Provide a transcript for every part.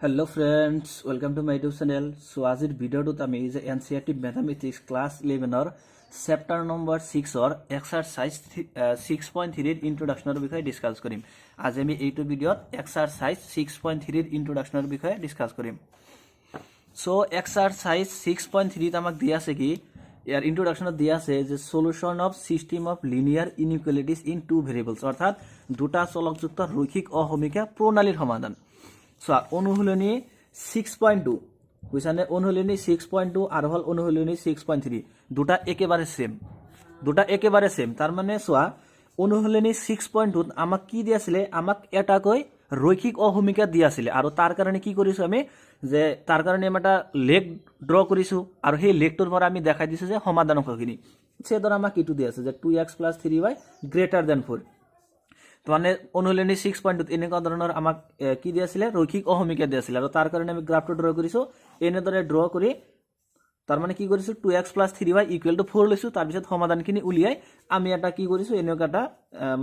Hello friends welcome to my YouTube channel. So आजिर भिडिओत आमी जे NCERT mathematics class 11 chapter number 6 exercise 6.3 इंट्रोडक्शनर विषय डिसकास करिम। आज आमी एइटु भिडिओत एक्सारसाइज 6.3 इंट्रोडक्शनर विषय डिसकास करिम। सो एक्सारसाइज 6.3 आमाक दिया आछे कि यार इंट्रोडक्शनत दिया आछे जे solution of system of linear inequalities in two variables अर्थात दुटा चलकयुक्त रैखिक अहमिका प्रणालीर समाधान। चुआ अनुशीलनी 6.2 बुझाने अनुशीलनी 6.2 और हल अनुशीलनी 6.3 दुटा एकेबारे सेम तार माने चुआ अनुशीलनी 6.2 आमाक की दिया आछिले आमाक एटाকৈ रैखिक अहमिका दिया आछिले आरो तार कारणे की करिसु आमी जे तार कारणे आमी एटा लेख ड्र करिसु आरो हे लेखटोर पर आमी देखाइ दिसु जे समाधान अंकखिनि से धर आमाक किटु दिया आछे जे 2x + 3y ग्रेटार देन 4 तो माने अनुशीलनी 6.2 এনেকুৱা ধৰণৰ আমাক কি দিয়া আছিল ৰৈখিক অহমিকা দিয়া আছিল আৰু তাৰ কাৰণে আমি গ্ৰাফটো ড্ৰ কৰিছো এনেদৰে ড্ৰ কৰি তাৰ মানে কি কৰিছো 2x + 3y = 4 লৈছো তাৰ পিছত সমাধানখিনি উলিয়াই আমি এটা কি কৰিছো এনেকুৱা এটা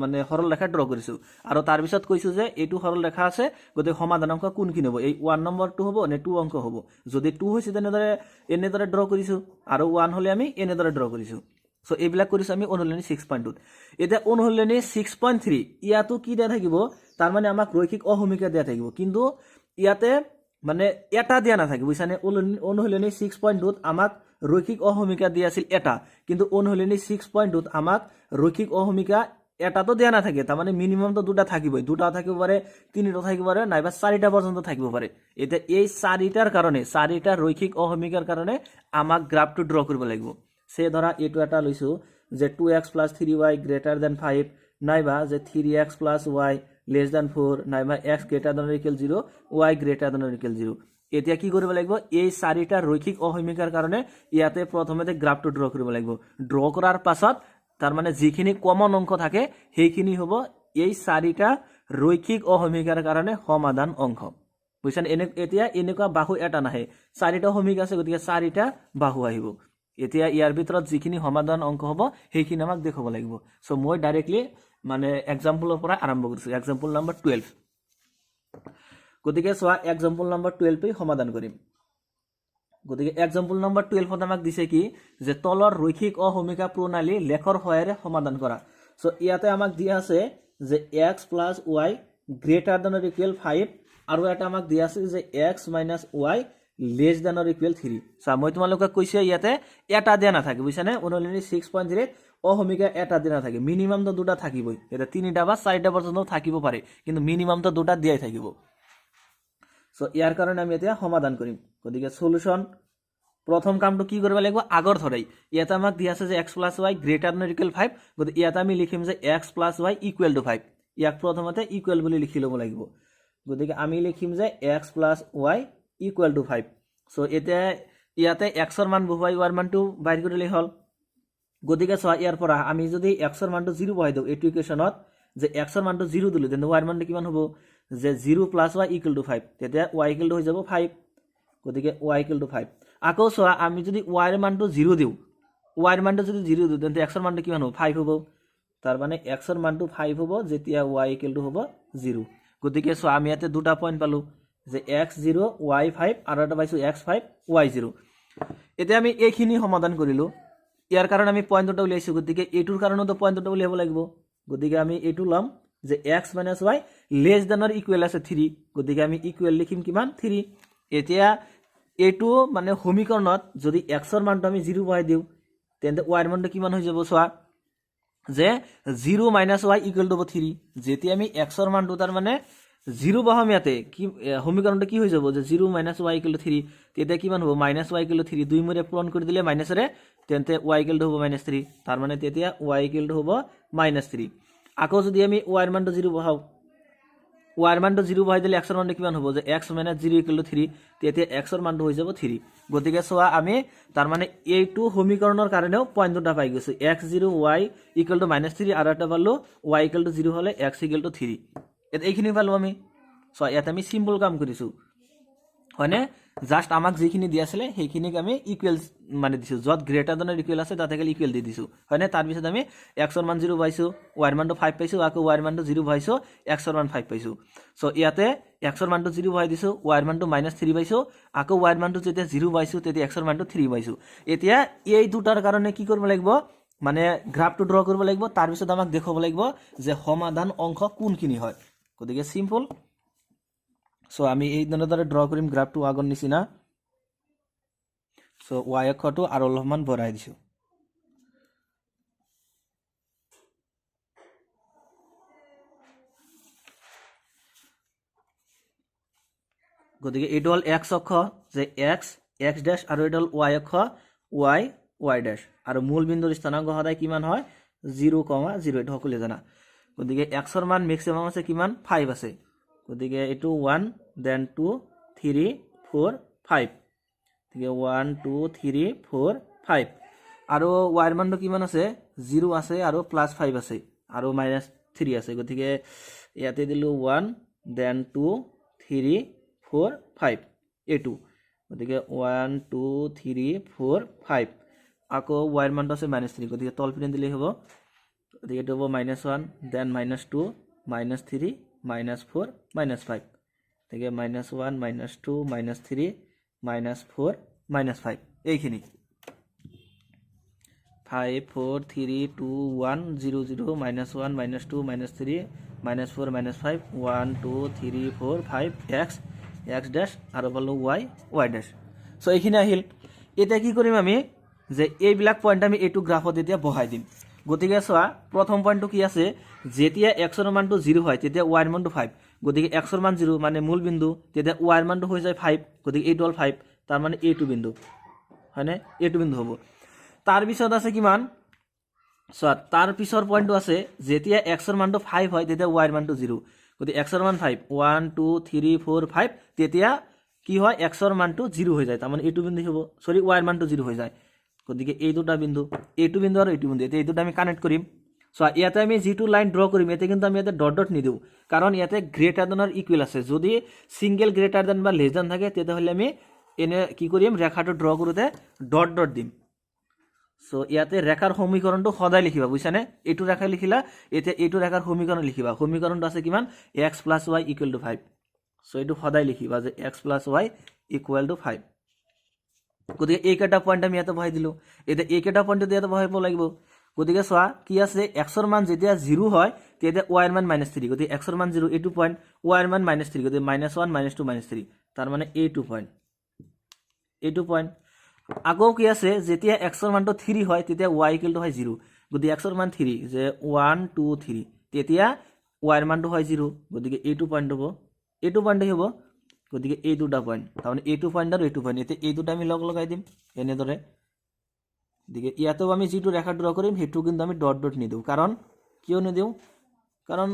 মানে সৰল ৰেখা ড্ৰ কৰিছো আৰু তাৰ পিছত কৈছো যে এইটো সৰল ৰেখা আছে গতে সমাধান অংক কোনখিনি হ'ব এই 1 নম্বৰটো হ'ব নে 2 অংক হ'ব যদি 2 হৈছে তেনেদৰে এনেদৰে ড্ৰ কৰিছো আৰু 1 হলে আমি এনেদৰে ড্ৰ কৰিছো। सो এইবিলাক কৰিছো আমি অনুশীলনী 6.2 এটা অনুশীলনী 6.3 ইয়াতো কি দিয়া থাকিব তাৰ মানে আমাক ৰৈখিক অহমিকা দিয়া থাকিব কিন্তু ইয়াতে মানে এটা দিয়া না থাকিব বুঝছানে অনুশীলনী 6.2 আমাক ৰৈখিক অহমিকা দিয়া আছিল এটা কিন্তু অনুশীলনী 6.2 আমাক ৰৈখিক অহমিকা এটা তো দিয়া না থাকে তাৰ মানে মিনিমাম তো দুটা থাকিবই দুটা থাকিব পাৰে তিনিটা থাকিব পাৰে নাইবা চাৰিটা পৰ্যন্ত থাকিব পাৰে এটা এই চাৰিটাৰ কাৰণে চাৰিটা ৰৈখিক অহমিকাৰ কাৰণে আমাক গ্ৰাফটো ড্ৰ কৰিব লাগিব। से धरा एटू एटा लैसु जे 2x + 3y ग्रेटार देन 5 नाइबा जे 3x + y लेस देन 4 नाइबा x greater than equal 0 y greater than equal 0 এতিয়া কি কৰিব লাগিব এই চাৰিটা ৰৈখিক অহমিকাৰ কাৰণে ইয়াতে প্ৰথমতে গ্ৰাফটো ড্ৰ কৰিব লাগিব ড্ৰ কৰাৰ পাছত তাৰ মানে যিখিনি কমন অংক থাকে সেইখিনি হ'ব এই চাৰিটা ৰৈখিক অহমিকাৰ কাৰণে সমাধান অংক বুঝছেন এতিয়া এনেকুৱা বাহু এটা নাহে চাৰিটা অহমিক আছে গতিকে চাৰিটা বাহু আহিব এতিয়া ইয়াৰ ভিতৰত যিখিনি সমাধান অংক হ'ব সেইখিনি আমাক দেখাব লাগিব। সো মই ডাইৰেক্টলি মানে এক্সাম্পলৰ পৰা আৰম্ভ কৰিছো এক্সাম্পল নম্বৰ 12 গতিকে সোয়া এক্সাম্পল নম্বৰ 12 টো সমাধান কৰিম। গতিকে এক্সাম্পল নম্বৰ 12 ত আমাক দিছে কি যে তলৰ ৰৈখিক অহমিকা প্ৰণালী লেখৰ সহায়েৰে সমাধান কৰা। সো ইয়াতে আমাক দিয়া আছে যে x + y গ্ৰেটাৰ দেন অৰ ইকুৱেল 5 আৰু এটা আমাক দিয়া আছে যে x - y लेस देन और इक्वल 3 सा মই তোমালোকক কৈছে ইয়াতে এটা দিয়া না থাকে বুঝছানে অনুশীলনী 6.0 অহমিকা এটা দিয়া না থাকে মিনিমাম তো দুটা থাকিবই এটা তিনিটা বা চাৰিটা পৰ্যন্ত থাকিব পাৰে কিন্তু মিনিমাম তো দুটা দিয়াই থাকিব। সো ইয়াৰ কাৰণে আমি এতিয়া সমাধান কৰিম গতিকে সলিউশন প্ৰথম কামটো কি কৰিব লাগিব আগৰ ধৰাই ইয়াতে আমাক দিয়া আছে যে x + y greater than equal 5 গতিকে ইয়াতে আমি লিখিম যে x + y = 5 ইয়াক প্ৰথমতে ইকুৱেল বুলি লিখি ল'ব লাগিব গতিকে আমি লিখিম যে x + y = 5 সো এটা ইয়াতে x এর মান বহুৱাই y এৰ মানটো বাইৰ কৰিলে হল গতিকে সোয়া ইয়াৰ পৰা আমি যদি x এৰ মানটো 0 বহাই দিও এইটো ইকুৱেশ্যনত যে x এর মানটো 0 দিলে তেন্তে y এর মানটো কিমান হ'ব যে 0 + y = 5 তেতিয়া y = হৈ যাব 5 গতিকে y = 5 আকৌ সোয়া আমি যদি y এর মানটো 0 দিও y এর মানটো যদি 0 দিও তেন্তে x এর মানটো কিমান হ'ব 5 হ'ব তার মানে x এর মানটো 5 হ'ব যেতিয়া y = হ'ব 0 গতিকে সোয়া আমি ইয়াতে দুটা পয়েন্ট পালো যে x0 y5 আৰু এটা পাইছো x5 y0 এতিয়া আমি এইখিনি সমাধান কৰিলো ইয়াৰ কাৰণে আমি পয়েন্ট দুটা উলিয়াইছো গতিকে এটোৰ কাৰণেও তো পয়েন্ট দুটা উলিয়াব লাগিব গতিকে আমি এটো লম যে x - y less than or equal আছে 3 গতিকে আমি ইকুৱেল লিখিম কিমান 3 এতিয়া এটো মানে সমীকৰণত যদি x এর মানটো আমি 0 বহাই দিও তেন্তে y এর মানটো কিমান হৈ যাব সোয়া যে 0 - y = 3 যেতিয়া আমি x এর মানটো তাৰ মানে 0 বহাম ইয়াতে কি সমীকৰণটো কি হৈ যাব যে 0 - y = 3 তেতিয়া কিমান হ'ব -y = 3 দুই মৰে পূৰণ কৰি দিলে মাইনাসৰে তেন্তে y = হ'ব -3 তাৰ মানে তেতিয়া y = হ'ব -3 আকৌ যদি আমি y এর মানটো 0 বহাও y এর মানটো 0 বহাই দিলে x এর মানটো কিমান হ'ব যে x - 0 = 3 তেতিয়া x এর মানটো হৈ যাব 3 গতিকে সোয়া আমি তাৰ মানে এইটো সমীকৰণৰ কাৰণেও পয়েন্ট দুটা পাই গৈছো x0 y = -3 আৰু এটা পালো y = 0 হলে x = 3 এইখিনি পালো আমি সো ইয়াতে আমি সিম্পল কাম কৰিছো হয়নে জাস্ট আমাক যিখিনি দিয়া আছিলে সেইখিনিক আমি ইকুৱেল মানে দিছোঁ য'ত গ্ৰেটাৰ দেনৰ ইকুৱেল আছে তাতে খালি ইকুৱেল দি দিছোঁ হয়নে তাৰপিছত আমি এক্সৰ মান 0 পাইছোঁ ৱাইৰ মানটো 5 পাইছোঁ আকৌ ৱাইৰ মানটো 0 পাইছোঁ এক্সৰ মান 5 পাইছোঁ চ' ইয়াতে এক্সৰ মানটো 0 পাই দিছোঁ ৱাইৰ মানটো -3 পাইছোঁ আকৌ ৱাইৰ মানটো যেতিয়া 0 পাইছোঁ তেতিয়া এক্সৰ মানটো 3 পাইছোঁ এতিয়া এই দুটাৰ কাৰণে কি কৰিব লাগিব মানে গ্ৰাফটো ড্ৰ কৰিব লাগিব তাৰপিছত আমাক দেখুৱাব লাগিব যে সমাধান অংশ কোনখিনি হয় গতিকে সিম্পল সো আমি এই ধৰণে ড্ৰ কৰিম গ্ৰাফটো আগৰ নিচিনা সো y অক্ষটো আৰু অলপমান বঢ়াই দিছোঁ গতিকে এইটো হ'ল x অক্ষ যে x ড্যাশ আৰু এইটো হ'ল y অক্ষ y ড্যাশ আৰু মূল বিন্দুৰ স্থানাংক সদায় কিমান হয় 0,0 এইটো সকলোৱে জানা গতিকে x ৰ মান ম্যাক্সিমাম আছে কিমান 5 আছে গতিকে এইটো 1 দেন 2 3 4 5 গতিকে 1 2 3 4 5 আৰু y ৰ মানটো কিমান আছে 0 আছে আৰু +5 আছে আৰু -3 আছে গতিকে ইয়াতে দিলো 1 দেন 2 3 4 5 a2 গতিকে 1 2 3 4 5 আকৌ y ৰ মানটো আছে -3 গতিকে তল পিনে দিলে হ'ব গতিকে এটো হ'ব -1 দেন -2 -3 -4 -5 গতিকে -1 -2 -3 -4 -5 এইখিনি 5 4 3 2 1 0 0 -1 -2 -3 -4 -5 1 2 3 4 5 x ড্যাশ আৰু পালো y ড্যাশ সো এইখিনি আহিল এটা কি কৰিম আমি যে এইবিলাক পয়েন্ট আমি এইটো গ্ৰাফত এতিয়া বহাই দিম গতিকে চোৱা প্ৰথম পয়েন্টটো কি আছে যেতিয়া x ৰ মানটো 0 হয় তেতিয়া y ৰ মানটো 5 গতিকে x ৰ মান 0 মানে মূল বিন্দু তেতিয়া y ৰ মানটো হৈ যায় 5 গতিকে এইটো হ'ল 5 তাৰ মানে a2 বিন্দু হয়নে a2 বিন্দু হ'ব তাৰ পিছত আছে কিমান সো তাৰ পিছৰ পয়েন্টটো আছে যেতিয়া x ৰ মানটো 5 হয় তেতিয়া y ৰ মানটো 0 গতিকে x ৰ মান 5 1 2 3 4 5 তেতিয়া কি হয় x ৰ মানটো 0 হৈ যায় তাৰ মানে a2 বিন্দু হ'ব সৰি y ৰ মানটো 0 হৈ যায় গতিকে এই দুটা বিন্দু a2 বিন্দু আৰু a2 বিন্দু এই দুটা আমি কানেক্ট কৰিম সো ইয়াতে আমি যেটো লাইন ড্ৰ কৰিম এতে কিন্তু আমি ইয়াতে ডট ডট নিদিও কাৰণ ইয়াতে গ্ৰেটাৰ দেনৰ ইকুৱেল আছে যদি সিঙ্গেল গ্ৰেটাৰ দেন বা লেস দেন থাকে তেতিয়া হলে আমি এনে কি কৰিম ৰেখাটো ড্ৰ কৰোতে ডট ডট দিম সো ইয়াতে ৰেখাৰ সমীকৰণটো সদায় লিখিবা বুঝছানে এটো ৰেখা লিখিলা এতে এটো ৰেখাৰ সমীকৰণ লিখিবা সমীকৰণটো আছে কিমান x + y = 5 সো এটো সদায় লিখিবা যে x + y = 5 গতিকে এই কেটা পয়েন্ট আমি ইয়াতে বহাই দিলো এতে এই কেটা পয়েন্ট ইয়াতে বহাইব লাগিব গতিকে সোয়া কি আছে x ৰ মান যেতিয়া 0 হয় তেতিয়া y ৰ মান -3 গতিকে x ৰ মান 0 এইটো পয়েন্ট y ৰ মান -3 গতিকে -1 -2 -3 তাৰ মানে এইটো পয়েন্ট আকৌ কি আছে যেতিয়া x ৰ মানটো 3 হয় তেতিয়া y = হয় 0 গতিকে x ৰ মান 3 যে 1 2 3 তেতিয়া y ৰ মানটো হয় 0 গতিকে এইটো পয়েন্ট হ'ব এইটো পয়েন্ট হ'ব গতিকে এই দুটা পয়েন্ট তাহলে এইটো পয়েন্ট আৰু এইটো পয়েন্ট এতে এই দুটা আমি লগ লগাই দিম এনে ধৰে দিকে ইয়াতেও আমি যেটো ৰেখা ড্ৰ কৰিম হেতু কিন্তু আমি ডট ডট নিদিও কাৰণ কিয় নিদিও কাৰণ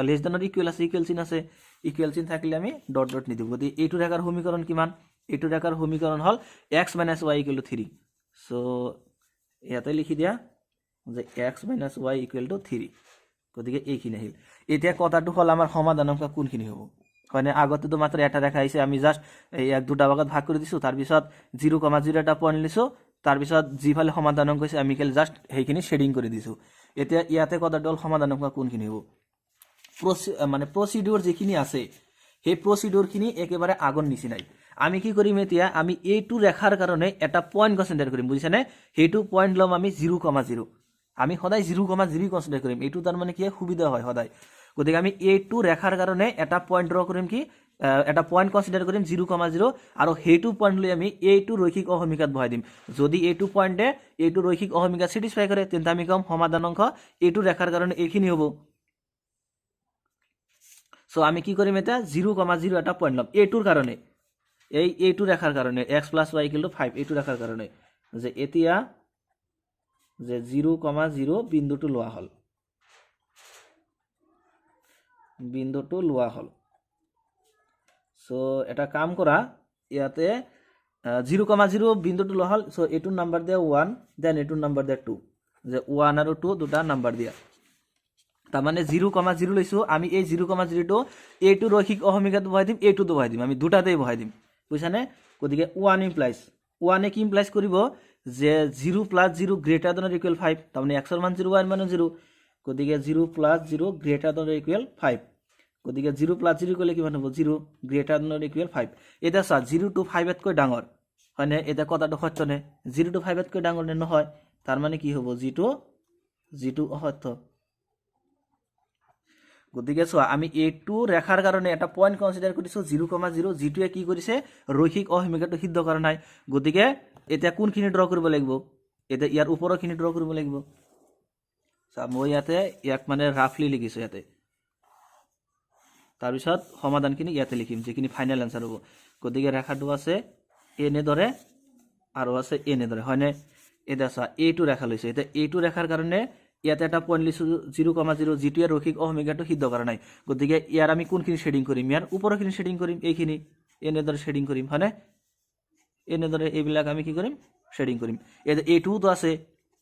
লেস দেনৰ ইকুৱেল আছে ইকুৱেল চিন আছে ইকুৱেল চিন থাকিলে আমি ডট ডট নিদিও গতি এইটো ৰেখাৰ সমীকৰণ কিমান এইটো ৰেখাৰ সমীকৰণ হল x - y = 3 সো ইয়াতে লিখি দিয়া যে x - y = 3 গতিকে এইখিনি আহিল এতিয়া কথাটো হল আমাৰ সমাধান অংক কোনখিনি হ'ব মানে আগতে তো মাত্র এটা রেখা আইছে আমি জাস্ট এই এক দুটা ভাগত ভাগ করে দিছো তার পিছত 0,0 এটা পয়েন্ট লিছো তার পিছত জিফালে সমাধান অংক আছে আমি কেল জাস্ট হেইখিনি শেডিং করে দিছো এতিয়া ইয়াতে কথাটো হল সমাধান অংক কোনখিনি হ'ব মানে প্রসিডিউর যেখিনি আছে সেই প্রসিডিউর খিনি একেবারে আগৰ নিচিনাই আমি কি কৰিম এতিয়া আমি এইটো ৰেখাৰ কাৰণে এটা পয়েন্ট কনসিডাৰ কৰিম বুজিছানে হেইটো পয়েন্ট লম আমি 0,0 আমি সদায় 0,0 কনসিডাৰ কৰিম এইটো তাৰ মানে কি সুবিধা হয় সদায় গতিকে আমি এইটো ৰেখাৰ কাৰণে এটা পয়েন্ট ড্ৰ কৰিম কি এটা পয়েন্ট কনসিডাৰ কৰিম 0,0 আৰু হেইটো পয়েন্ট লৈ আমি এইটো ৰৈখিক অহমিকাত বহাই দিম যদি এইটো পয়েন্টে এইটো ৰৈখিক অহমিকা স্যাটিসফাই কৰে তেন্তে আমি কম সমাধান অংক এইটো ৰেখাৰ কাৰণে এইখিনি হ'ব সো আমি কি কৰিম এটা 0,0 এটা পয়েন্ট লম এইটোৰ কাৰণে এইটো ৰেখাৰ কাৰণে x + y = 5 এইটো ৰেখাৰ কাৰণে যে এতিয়া যে 0,0 বিন্দুটো লোৱা হল সো এটা কাম কৰা ইয়াতে 0,0 বিন্দুটো লোৱা হল সো এটো নাম্বাৰ দিয়া 1 দেন এটো নাম্বাৰ দিয়া 2 যে 1 আৰু 2 দুটা নাম্বার দিয়া তার মানে 0,0 লৈছো আমি এই 0,0 টো এইটো রৈখিক অহমিকাত বহাই দিম এইটো বহাই দিম আমি দুটাতেই বহাই দিম বুজিছানে গতিকে 1 ইমপ্লাইজ 1 কি ইমপ্লাইজ কৰিব যে 0 + 0 গ্ৰেটাৰ দেন অৰ ইকুৱেল 5 তাৰমানে x ৰ মান 0 y ৰ মান 0 গতিকে 0 + 0 গ্ৰেটাৰ দেন অৰ ইকুৱেল 5 গতিকে 0 + 0 কৰিলে কিমান হ'ব 0 গ্ৰেটাৰ দেন অৰ ইকুৱেল 5 এটা চা 0 to 5 তকৈ ডাঙৰ হয়নে এটা কথাটো সত্য নে 0 to 5 তকৈ ডাঙৰ নে নহয় তাৰ মানে কি হ'ব জিটো অসত্য গতিকে চোৱা আমি এইটো ৰেখাৰ কাৰণে এটা পইণ্ট কনসিডাৰ কৰিছো 0,0 জিটোৱে কি কৰিছে ৰৈখিক অহমিকাটো সিদ্ধ কৰা নাই গতিকে এটা কোনখিনি ড্ৰ কৰিব লাগিব এটা ইয়াৰ ওপৰখিনি ড্ৰ কৰিব লাগিব চা মই ইয়াতে ইয়াক মানে ৰাফলি লিখিছো ইয়াতে তাৰ পিছত সমাধানখিনি ইয়াতে লিখিম যেখিনি ফাইনাল আনসাৰ হ'ব গতিকে ৰেখাটো আছে এনে দৰে আৰু আছে এনে দৰে হয়নে এটা চা এইটো ৰেখা লৈছে এটা এইটো ৰেখাৰ কাৰণে ইয়াতে এটা পইণ্ট লিখছো 0,0 জিটোৱে ৰৈখিক অহমিকাটো সিদ্ধ কৰা নাই গতিকে ইয়াৰ আমি কোনখিনি শেডিং কৰিম ইয়াৰ ওপৰখিনি শেডিং কৰিম এইখিনি এনে দৰে শেডিং কৰিম হয়নে এনে দৰে এইবিলাক আমি কি কৰিম শেডিং কৰিম এটা এইটোও তো আছে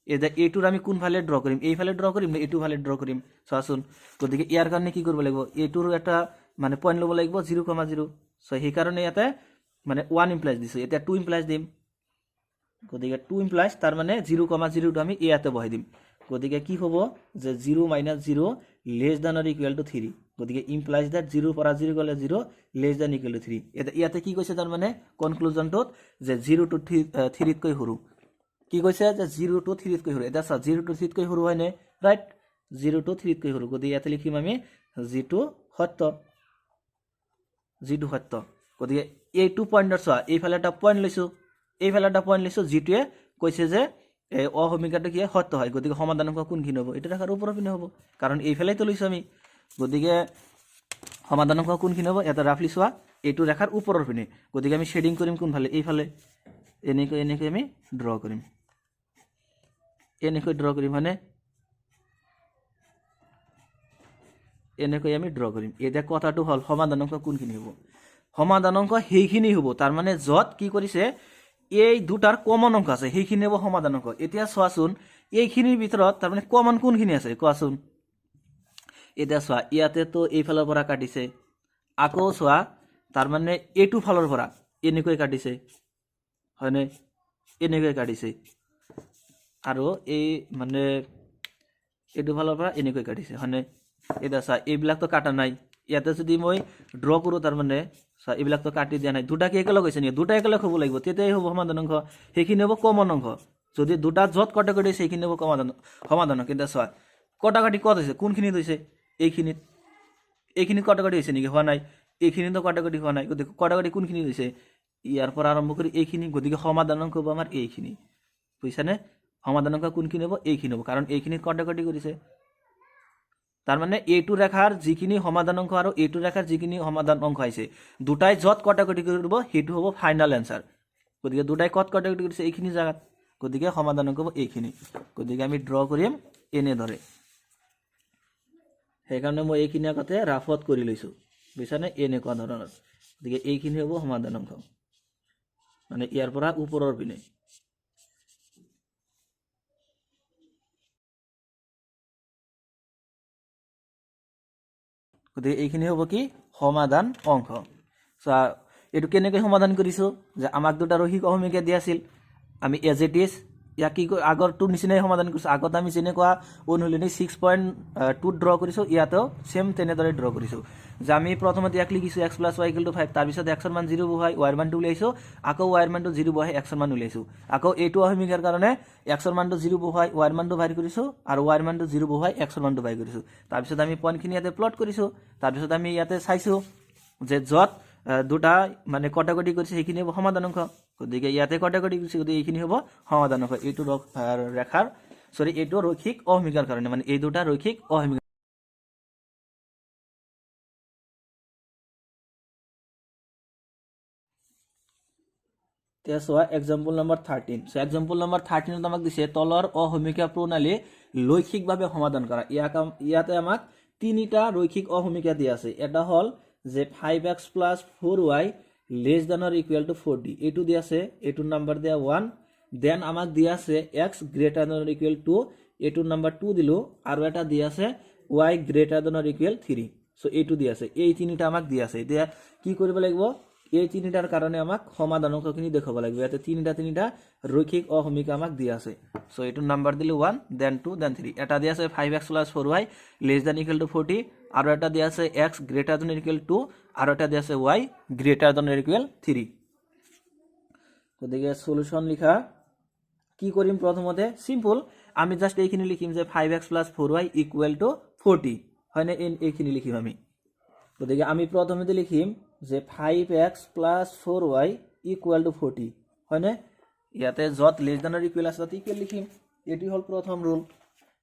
এটা এইটোৰ আমি কোন ফালে ড্ৰ কৰিম এই ফালে ড্ৰ কৰিম না এইটো ফালে ড্ৰ কৰিম চাচোন গতিকে ইয়াৰ কাৰণে কি কৰিব লাগিব এইটোৰ এটা মানে পইণ্ট ল'ব লাগিব 0,0 সো সেই কাৰণে ইয়াতে মানে 1 ইমপ্লাইজ দিছো এটা 2 ইমপ্লাইজ দিম গতিকে 2 ইমপ্লাইজ তাৰ মানে 0,0 টো আমি ইয়াতে বহাই দিম গতিকে কি হ'ব যে 0 - 0 less than or equal to 3 গতিকে ইমপ্লাইজ দ্যাট 0 পৰা 0 গলে 0 লেছ দেন ইকুৱেল টু 3 এটা ইয়াতে কি কৈছে তাৰ মানে কনক্লুজনটোত যে 0 to 3 তকৈ সৰু কি কৈছে যে 0 to 3 তকৈ সৰু এটা চা 0 to 3 তকৈ সৰু হয়নে ৰাইট 0 to 3 তকৈ সৰু গতিকে ইয়াতে লিখিম আমি জিটো সত্য গতিকে এইটো পইণ্টৰ চোৱা এইফালে এটা পইণ্ট লৈছো জিটোৱে কৈছে যে অহমিকাটো কি সত্য হয় গতিকে সমাধানাংক কোনখিনি হ'ব এটা ৰেখাৰ ওপৰৰ পিনে হ'ব কাৰণ এইফালেই তো লৈছো আমি গতিকে সমাধানাংক কোনখিনি হ'ব এটা ৰাফলি চোৱা এইটো ৰেখাৰ ওপৰৰ পিনে গতিকে আমি শেডিং কৰিম কোনফালে এইফালে এনেকৈ আমি ড্ৰ কৰিম মানে এনেকৈ আমি ড্ৰ কৰিম এটা কথাটো হ'ল সমাধানাংক কোনখিনি হ'ব সমাধানাংক সেইখিনি হ'ব তাৰ মানে যত কি কৰিছে এই দুটাৰ কমন অংক আছে সেইখিনি হ'ব সমাধানাংক এতিয়া চোৱাচোন এইখিনিৰ ভিতৰত তাৰ মানে কমন কোনখিনি আছে কোৱাচোন এতিয়া চোৱা ইয়াতে তো এইফালৰ পৰা কাটিছে আকৌ চোৱা তাৰ মানে এইটো ফালৰ পৰা এনেকৈ কাটিছে হয়নে এনেকৈ কাটিছে আৰু এই মানে এইটো ফালৰ পৰা এনেকৈ কাটিছে হয়নে এটা চা এইবিলাক তো কাটা নাই ইয়াতে যদি মই ড্ৰ কৰো তাৰ মানে চা এইবিলাক তো কাটি দিয়া নাই দুটা কি একেলগ হৈছে নি দুটা একেলগ হ'ব লাগিব তেতিয়াই হ'ব সমাধানাংক সেইখিনি হ'ব কমন অংক যদি দুটা যত কটাকটি হৈছে সেইখিনি হ'ব সমাধানাংক কিন্তু চোৱা কটাকটি কত হৈছে কোনখিনিত হৈছে এইখিনিত কটাকটি হৈছে নেকি হোৱা নাই এইখিনিতো কটাকটি হোৱা নাই গতিকে কটাকটি কোনখিনি হৈছে ইয়াৰ পৰা আৰম্ভ কৰি এইখিনি গতিকে সমাধানাংক হ'ব আমাৰ এইখিনি বুজিছানে সমাধানাংক কোনখিনি হ'ব এইখিনি হ'ব কাৰণ এইখিনিত কটাকটি কৰিছে তাৰ মানে এইটো ৰেখাৰ যিখিনি সমাধানাংক আৰু এইটো ৰেখাৰ যিখিনি সমাধান অংক আছে দুটাই যত কটাকটি কৰিব হেতু হ'ব ফাইনাল আনসাৰ গতিকে দুটাই কত কটাকটি কৰিছে এইখিনি জায়গাত গতিকে সমাধানাংক হ'ব এইখিনি গতিকে আমি ড্ৰ কৰিম এনে ধৰে সেইকাৰণে মই এইখিনি আগতে ৰাফত কৰি লৈছো বুজিছানে এনেকুৱা ধৰণৰ গতিকে এইখিনি হ'ব সমাধানাংক মানে ইয়াৰ পৰা ওপৰৰ পিনে গতিকে এইখিনি হ'ব কি সমাধান অংক এইটো কেনেকৈ সমাধান কৰিছো যে আমাক দুটা ৰৈখিক অহমিকা দিয়া আছিল আমি এজ ইট ইজ ইয়াক কি আগৰটো নিচিনাই সমাধান কৰিছো আগত আমি যেনেকুৱা অনুলিনি 6.2 ড্ৰ কৰিছো ইয়াতেও সেম তেনেদৰে ড্ৰ কৰিছো যে আমি প্ৰথমতে ইয়াক লিখিছো x + y = 5 তাৰ পিছত x ৰ মান 0 বহাই y ৰ মানটো উলিয়াইছো আকৌ y ৰ মানটো 0 বহাই x ৰ মান উলিয়াইছো আকৌ এইটো অহমিকাৰ কাৰণে x ৰ মানটো 0 বহাই y ৰ মানটো বাহিৰ কৰিছো আৰু y ৰ মানটো 0 বহাই x ৰ মানটো বাহিৰ কৰিছো তাৰ পিছত আমি পইণ্টখিনি ইয়াতে প্লট কৰিছো তাৰ পিছত আমি ইয়াতে চাইছো যে যত দুটা মানে কটাকটি কৰিছে সেইখিনি হ'ব সমাধানাংক গতিকে ইয়াতে কটাকটি কৰিছে গতিকে এইখিনি হ'ব সমাধানাংক এইটো ৰেখাৰ এইটো ৰৈখিক অহমিকাৰ কাৰণে মানে এই দুটা ৰৈখিক অহমিকা চোৱা এক্সাম্পল নম্বৰ 13 এক্সাম্পল নম্বৰ 13 আমাক দিছে তলৰ অহমিকা প্ৰণালী লৈখিকভাৱে সমাধান কৰা ইয়াতে আমাক তিনিটা ৰৈখিক অহমিকা দিয়া আছে এটা হ'ল যে 5x + 4y less than or equal to 4d এইটো দিয়া আছে এইটো নাম্বার দিয়া 1 দেন আমাক দিয়া আছে x greater than or equal two এইটো নাম্বার 2 দিলো আৰু এটা দিয়া আছে y greater than or equal 3 so এইটো দিয়া আছে এই তিনিটা আমাক দিয়া আছে এতিয়া কি কৰিব লাগিব এই তিনিটাৰ কাৰণে আমাক সমাধানকখিনি দেখাব লাগিব ইয়াতে তিনিটা ৰৈখিক অহমিকা আমাক দিয়া আছে সো এইটো নাম্বাৰ দিলে 1 দেন 2 দেন 3 এটা দিয়া আছে 5x + 4y <= 40 আৰু এটা দিয়া আছে x > 2 আৰু এটা দিয়া আছে y <= 3 গতিকে সলিউশন লিখা কি কৰিম প্ৰথমতে সিম্পল আমি জাস্ট এইখিনি লিখিম যে 5x + 4y = 40 হয়নে এইখিনি লিখিম আমি গতিকে আমি প্ৰথমতে লিখিম যে 5x + 4y = 40 হয়নে ইয়াতে যত লেস দেন অর ইকুয়াল আছে তাতে ইকুয়াল লিখিম এটি হল প্রথম রুল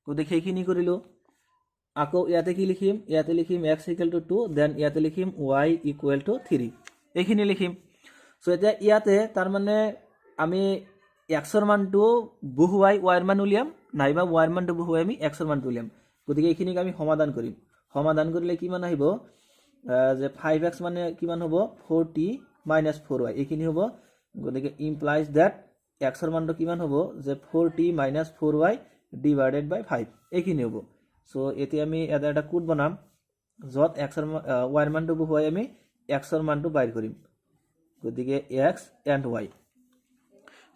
গতিকে এইখিনি কৰিলো আকৌ ইয়াতে কি লিখিম ইয়াতে লিখিম x = 2 দেন ইয়াতে লিখিম y = 3 এইখিনি লিখিম সো এটা ইয়াতে তার মানে আমি x এর মানটো বহুৱাই y এৰ মান উলিয়াম নাইবা y এৰ মানটো বহুৱাই আমি x এৰ মানটো উলিয়াম গতিকে এইখিনিক আমি সমাধান কৰিম সমাধান কৰিলে কি মান আহিব যে 5x মানে কিমান হ'ব 40 - 4y এইখিনি হ'ব গতিকে ইমপ্লাইজ দ্যাট x এর মানটো কিমান হ'ব যে 40 - 4y / 5 এইখিনি হ'ব সো এতে আমি এটা কোড বনাম যত x এর y এর মানটো বহুৱাই আমি x এৰ মানটো বাইৰ কৰিম গতিকে x and y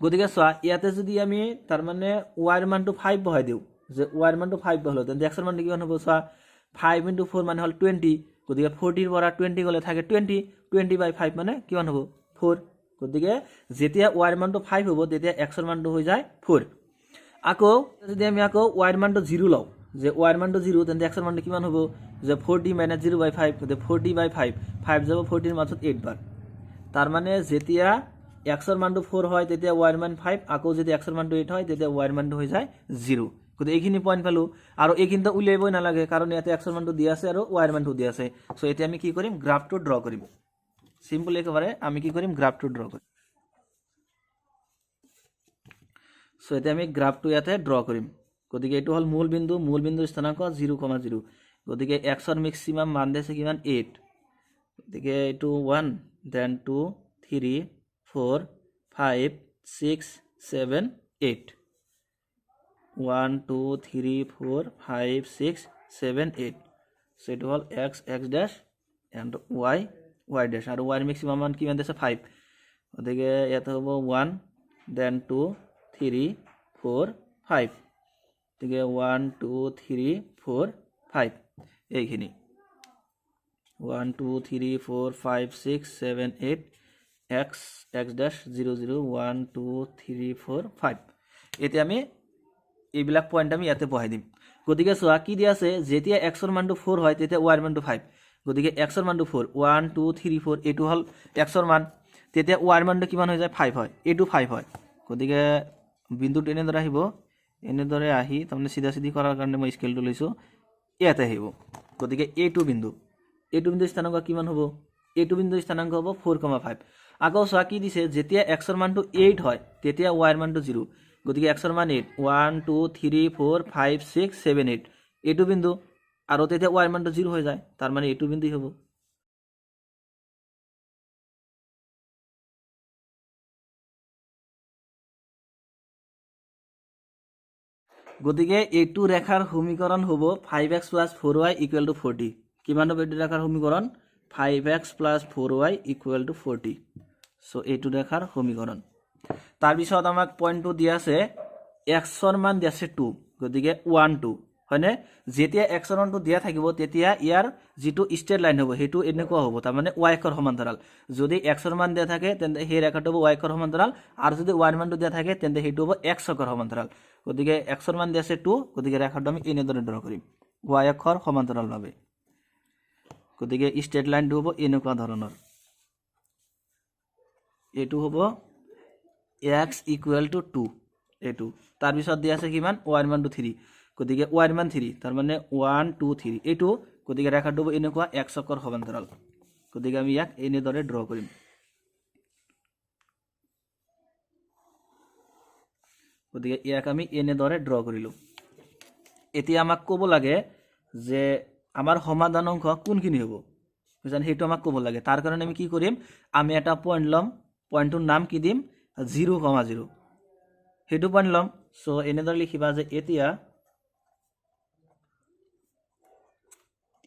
গতিকে সোয়া ইয়াতে যদি আমি তার মানে y এর মানটো 5 বহাই দিও যে y এর মানটো 5 বহালো তেন্তে x এর মানটো কিমান হ'ব সোয়া 5 * 4 মানে হল 20 গতিকে 40 পৰা 20 গলে থাকে 20/5 মানে কিমান হ'ব 4 গতিকে যেতিয়া y এর মানটো 5 হ'ব তেতিয়া x এর মানটো হৈ যায় 4 আকৌ যদি আমি আকৌ y এর মানটো 0 লও যে y এর মানটো 0 তেন্তে x এর মানটো কিমান হ'ব যে 40 - 0/5 গতিকে 40/5 5 যাব 40 এর মাজত 8 বার তার মানে যেতিয়া x এর মানটো 4 হয় তেতিয়া y এর মান 5 আকৌ যদি x এর মানটো 8 হয় তেতিয়া y এর মানটো হৈ যায় 0 গতিকে এইখিনি পয়েন্ট পালো আৰু এইখিনিতে উলিয়াবই নালাগে কাৰণ ইয়াতে x এৰ মানটো দিয়া আছে আৰু y এৰ মানটো দিয়া আছে সো এতিয়া আমি কি কৰিম গ্ৰাফটো ড্ৰ কৰিম সিম্পল একেবাৰে আমি কি কৰিম গ্ৰাফটো ড্ৰ কৰিম সো এতিয়া আমি গ্ৰাফটো ইয়াতে ড্ৰ কৰিম গতিকে এটো হল মূল বিন্দু স্থানাঙ্ক 0,0 গতিকে x এর ম্যাক্সিমাম মান দিছে কিমান 8 গতিকে এটো 1 দেন 2 3 4 5 6 7 8 1 2 3 4 5 6 7 8 সো এটো হল x dash and y dash আর y এর ম্যাক্সিমাম মান কি মান দিছে 5 গতিকে ইয়াতে হবে 1 দেন 2 3 4 5 গতিকে 1 2 3 4 5 এইখিনি 1 2 3 4 5 6 7 8 x dash 0 0 1 2 3 4 5 এতে আমি এইবিলাক পয়েন্ট আমি ইয়াতে বহাই দিম গতিকে সোয়া কি দিয়া আছে যেতিয়া x এর মানটো 4 হয় তেতিয়া y এর মানটো 5 গতিকে x এর মানটো 4 1 2 3 4 এটো হল x এর মান তেতিয়া y এর মানটো কিমান হৈ যায় 5 হয় এটো 5 হয় গতিকে বিন্দুটো এনে ধৰে আহিব এনে ধৰে আহি তাৰমানে সিধা সিধি কৰাৰ কাৰণে মই স্কেলটো লৈছো ইয়াতে আহিব গতিকে এটো বিন্দু স্থানাঙ্ক কিমান হ'ব এটো বিন্দু স্থানাঙ্ক হ'ব 4,5 আকৌ সোয়া কি দিছে যেতিয়া x এর মানটো 8 হয় তেতিয়া y এর মানটো 0 গতিকে x এর মান 8 1 2 3 4 5 6 7 8 এটো বিন্দু আৰু তেতিয়া y এৰ মানটো 0 হৈ যায় তাৰ মানে এটো বিন্দুই হ'ব গতিকে এইটো ৰেখাৰ সমীকৰণ হ'ব 5x + 4y = 40 কিমান হ'ব এইটো ৰেখাৰ সমীকৰণ 5x + 4y = 40 সো এইটো ৰেখাৰ সমীকৰণ তাৰ পিছত আমাক পয়েন্টটো দিয়া আছে x এর মান দিয়া আছে 2 গতিকে 1 2 হয়নে যেতিয়া x এর মানটো দিয়া থাকিব তেতিয়া ইয়াৰ যেটো স্ট্ৰেট লাইন হ'ব হেতু এনেকুৱা হ'ব তাৰ মানে y অক্ষৰ সমান্তৰাল যদি x এৰ মান দিয়া থাকে তেন্তে সেই ৰেখাটো হ'ব y অক্ষৰ সমান্তৰাল আৰু যদি y এৰ মানটো দিয়া থাকে তেন্তে হেতু হ'ব x অক্ষৰ সমান্তৰাল গতিকে x এৰ মান দিয়া আছে 2 গতিকে ৰেখাটো আমি এনেদৰে ড্ৰ কৰিম y অক্ষৰ সমান্তৰাল ভাবে গতিকে স্ট্ৰেট লাইনটো হ'ব এনেকুৱা ধৰণৰ এটো হ'ব x = 2 এটো তাৰ পিছত দিয়া আছে কিমান y এৰ মানটো 3 গতিকে y এৰ মান 3 তাৰ মানে 1 2 3 এটো গতিকে ৰেখাটো হ'ব এনেকুৱা x অক্ষৰ সমান্তৰাল গতিকে আমি ইয়াক এনেদৰে ড্ৰ কৰিম গতিকে ইয়াক আমি এনেদৰে ড্ৰ কৰিলো এতিয়া আমাক ক'ব লাগে যে আমাৰ সমাধান অংক কোনখিনি হ'ব বুঝছেন হেতু আমাক ক'ব লাগে তাৰ কাৰণে আমি কি কৰিম আমি এটা পয়েন্ট লম পয়েন্টৰ নাম কি দিম 0,0 হেতু পয়েন্ট লম সো এনেদৰে লিখিবা যে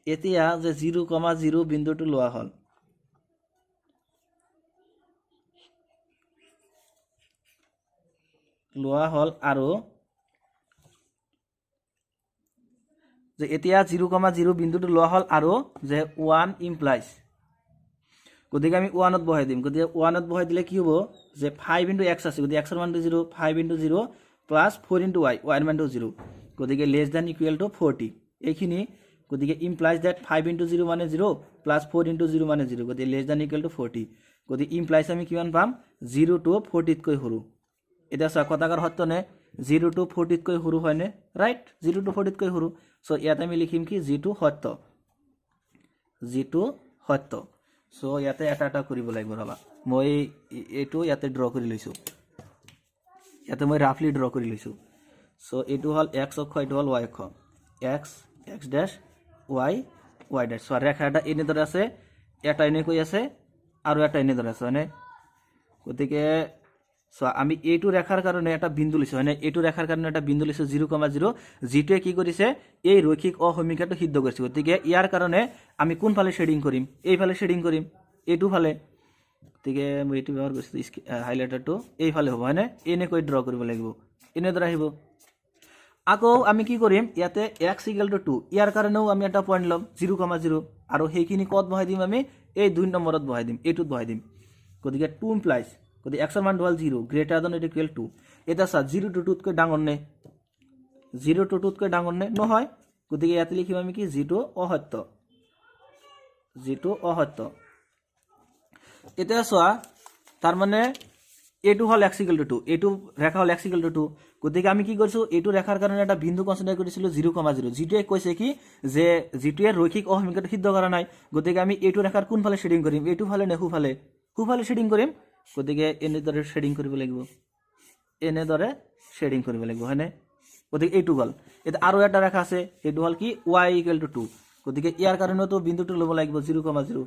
এতিয়া যে 0,0 বিন্দুটো লোৱা হল লোৱা হল আৰু যে এতিয়া 0,0 বিন্দুটো লোৱা হল আৰু যে 1 ইমপ্লাইজ গতিকে আমি 1ত বহাই দিম গতিকে 1ত বহাই দিলে কি হ'ব যে 5 * x আছে গতিকে x এর মানটো 0 5 * 0 প্লাস 4 * y y এর মানটো 0 গতিকে লেস দ্যান ইকুয়াল টু 40 এইখিনি গতিকে ইমপ্লাইজ দ্যাট 5 * 0 মানে 0 প্লাস 4 * 0 মানে 0 গতিকে লেস দ্যান ইকুয়াল টু 40 গতিকে ইমপ্লাইজ আমি কিমান পাম 0 টু 40 তকৈ সৰু এটা কথাকাৰ সত্যনে 0 টু 40 তকৈ সৰু হয়নে ৰাইট 0 টু 40 তকৈ সৰু সো ইয়াতে আমি লিখিম কি জিটো সত্য সো ইয়াতে এটা কৰিব লাগিব ৰবা মই এটো ইয়াতে ড্ৰ কৰি লৈছো ইয়াতে মই ৰাফলি ড্ৰ কৰি লৈছো সো এটো হল x অক্ষ এটো হল y অক্ষ x x dash y y dash so ৰেখাটা এনে ধৰে আছে এটা এনে কৈ আছে আৰু এটা এনে ধৰে আছে মানে গতিকে সো আমি এইটো ৰেখাৰ কাৰণে এটা বিন্দু লৈছো মানে এইটো ৰেখাৰ কাৰণে এটা বিন্দু লৈছো 0,0 জিটোৱে কি কৰিছে এই ৰৈখিক অসমীকাটো সিদ্ধ কৰিছে গতিকে ইয়াৰ কাৰণে আমি কোন ফালে শেডিং কৰিম এই ফালে শেডিং কৰিম এইটো ফালে গতিকে মই এইটো ব্যৱহাৰ কৰিছো হাইলাইটাৰটো এই ফালে হ'ব হয়নে এনে কৈ ড্ৰ কৰিব লাগিব এনে ধৰা আহিব আকৌ আমি কি কৰিম ইয়াতে x = 2 ইয়াৰ কাৰণেও আমি এটা পইণ্ট লম 0,0 আৰু সেইখিনি কত বহাই দিম আমি এই 2 নম্বৰত বহাই দিম এইটোত বহাই দিম গতিকে 2 ইমপ্লাইজ গতিকে x এর মান হল 0 greater than or equal two এটা সা 0 টু 2 তকৈ ডাঙৰ নে 0 টু 2 তকৈ ডাঙৰ নে নহয় গতিকে ইয়াতে লিখিম আমি কি জিটো অসত্য এটা সোয়া তার মানে এটু হল x = 2 এটু রেখা হল x = 2 গতিকে আমি কি কৰিছো এটু ৰেখাৰ কাৰণে এটা বিন্দু কনসিডাৰ কৰিছিলো 0,0 জিটোৱে কৈছে কি যে জিটোৱে ৰৈখিক অসমীকাটো সিদ্ধ কৰা নাই গতিকে আমি এটু ৰেখাৰ কোন ফালে শেডিং কৰিম এটু ফালে নে হুফালে শেডিং কৰিম গতিকে এনেদৰে শেডিং কৰিব লাগিব হয়নে গতিকে এইটো গল এটা আৰু এটা ৰেখা আছে এইটো হল কি y = 2 গতিকে ইয়াৰ কাৰণেও তো বিন্দুটো ল'ব লাগিব 0,0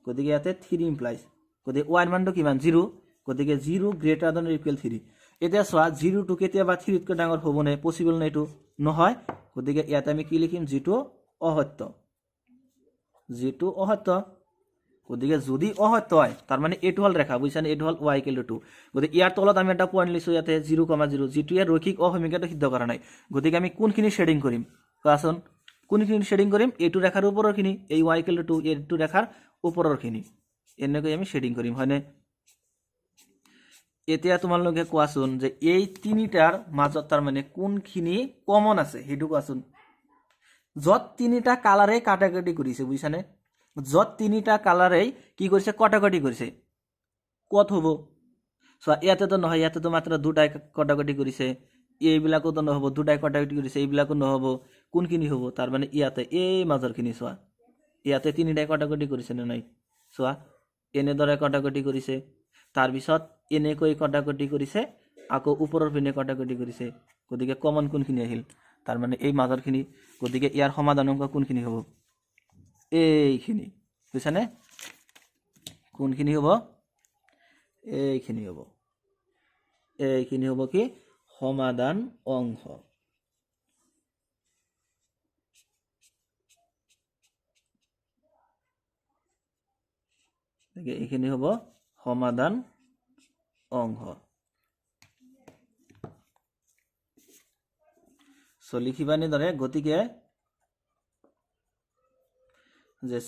গতিকে ইয়াতে 3 ইমপ্লাইজ গতিকে y এর মানটো কিমান 0 গতিকে 0 গ্রেটার দ্যান অর ইকুয়াল 3 এটা সোয়া 0 টু কেতিয়াবা 3 তকৈ ডাঙৰ হ'ব নে পসিবল নে এটো নহয় গতিকে ইয়াতে আমি কি লিখিম জিটো অসত্য গতিকে যদি অসত্য হয় তার মানে এটো হল রেখা বুঝছানে এটো হল y = 2 গতিকে ইয়াৰ তলত আমি এটা পয়েন্ট লিছো ইয়াতে 0,0 যেটো ইয়াৰ ৰৈখিক অসমীকাটো সিদ্ধ কৰা নাই গতিকে আমি কোনখিনি শেডিং কৰিম কোৱাচোন কোনখিনি শেডিং কৰিম এটো ৰেখাৰ ওপৰৰখিনি এই y = 2 এটো ৰেখাৰ ওপৰৰখিনি এনেকৈ আমি শেডিং কৰিম হয়নে এতিয়া তোমালোকে কোৱাচোন যে এই তিনিটাৰ মাজত তাৰ মানে কোনখিনি কমন আছে হেতু কোৱাচোন যত তিনিটা কালাৰে কাটাকাটি কৰিছে বুঝছানে যত তিনিটা কালাৰে কি কৰিছে কাটাকাটি কৰিছে কত হ'ব সো ইয়াতে তো নহয় ইয়াতে তো মাত্ৰ দুটাই কাটাকাটি কৰিছে এইবিলাকো তো নহব দুটাই কাটাকাটি কৰিছে এইবিলাকো নহব কোনখিনি হ'ব তাৰ মানে ইয়াতে এই মাজৰখিনি সোৱা ইয়াতে তিনিটাই কাটাকাটি কৰিছে নে নাই সোৱা এনেদৰে কাটাকাটি কৰিছে তাৰ পিছত এনেকৈ কাটাকাটি কৰিছে আকৌ ওপৰৰ পিনে কাটাকাটি কৰিছে গতিকে কমন কোনখিনি আহিল তাৰ মানে এই মাজৰখিনি গতিকে ইয়াৰ সমাধান অংক কোনখিনি হ'ব এইখিনি বুঝছানে কোনখিনি হ'ব এইখিনি হ'ব কি সমাধান অংশ দেখে এইখিনি হ'ব সমাধান অংশ সো লিখিবানি দৰে গতিকে যে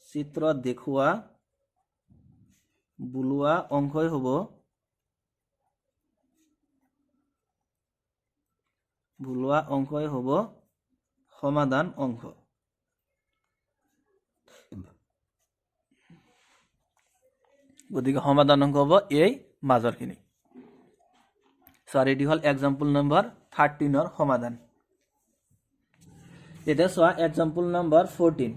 চিত্ৰত দেখুৱা বুলোৱা অংশই হ'ব সমাধান অংশ গতিকে সমাধান অংক হ'ব এই মাজৰখিনি সরি এটি হল এক্সাম্পল নাম্বার 13 সমাধান এটা সোয়া example number 14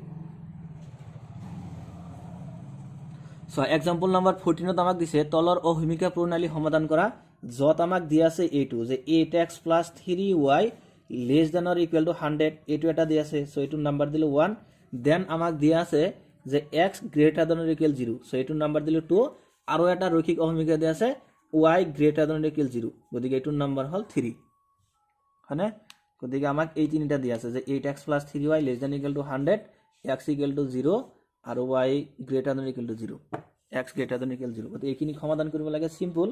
so example number 14 আমাক দিছে তলৰ অহিমিকা প্ৰণালী সমাধান কৰা যত আমাক দিয়া আছে এইটো যে 8x + 3y less than or equal two 100 এইটো এটা দিয়া আছে সো এইটো নাম্বার দিলে 1 দেন আমাক দিয়া আছে যে x greater than or equal 0 so এইটো নাম্বার দিলে 2 আৰু এটা ৰৈখিক অহিমিকা দিয়া আছে y গ্ৰেটাৰ দ্যান অৰ ইকুয়াল 0 গতিকে এইটোৰ নাম্বার হল 3 হয়নে গতিকে আমাক এই তিনিটা দিয়া আছে যে 8x + 3y less than equal to 100 x equal to 0 আৰু y greater than equal to 0 x greater than equal 0 গতিকে এইখিনি সমাধান কৰিব লাগে সিম্পল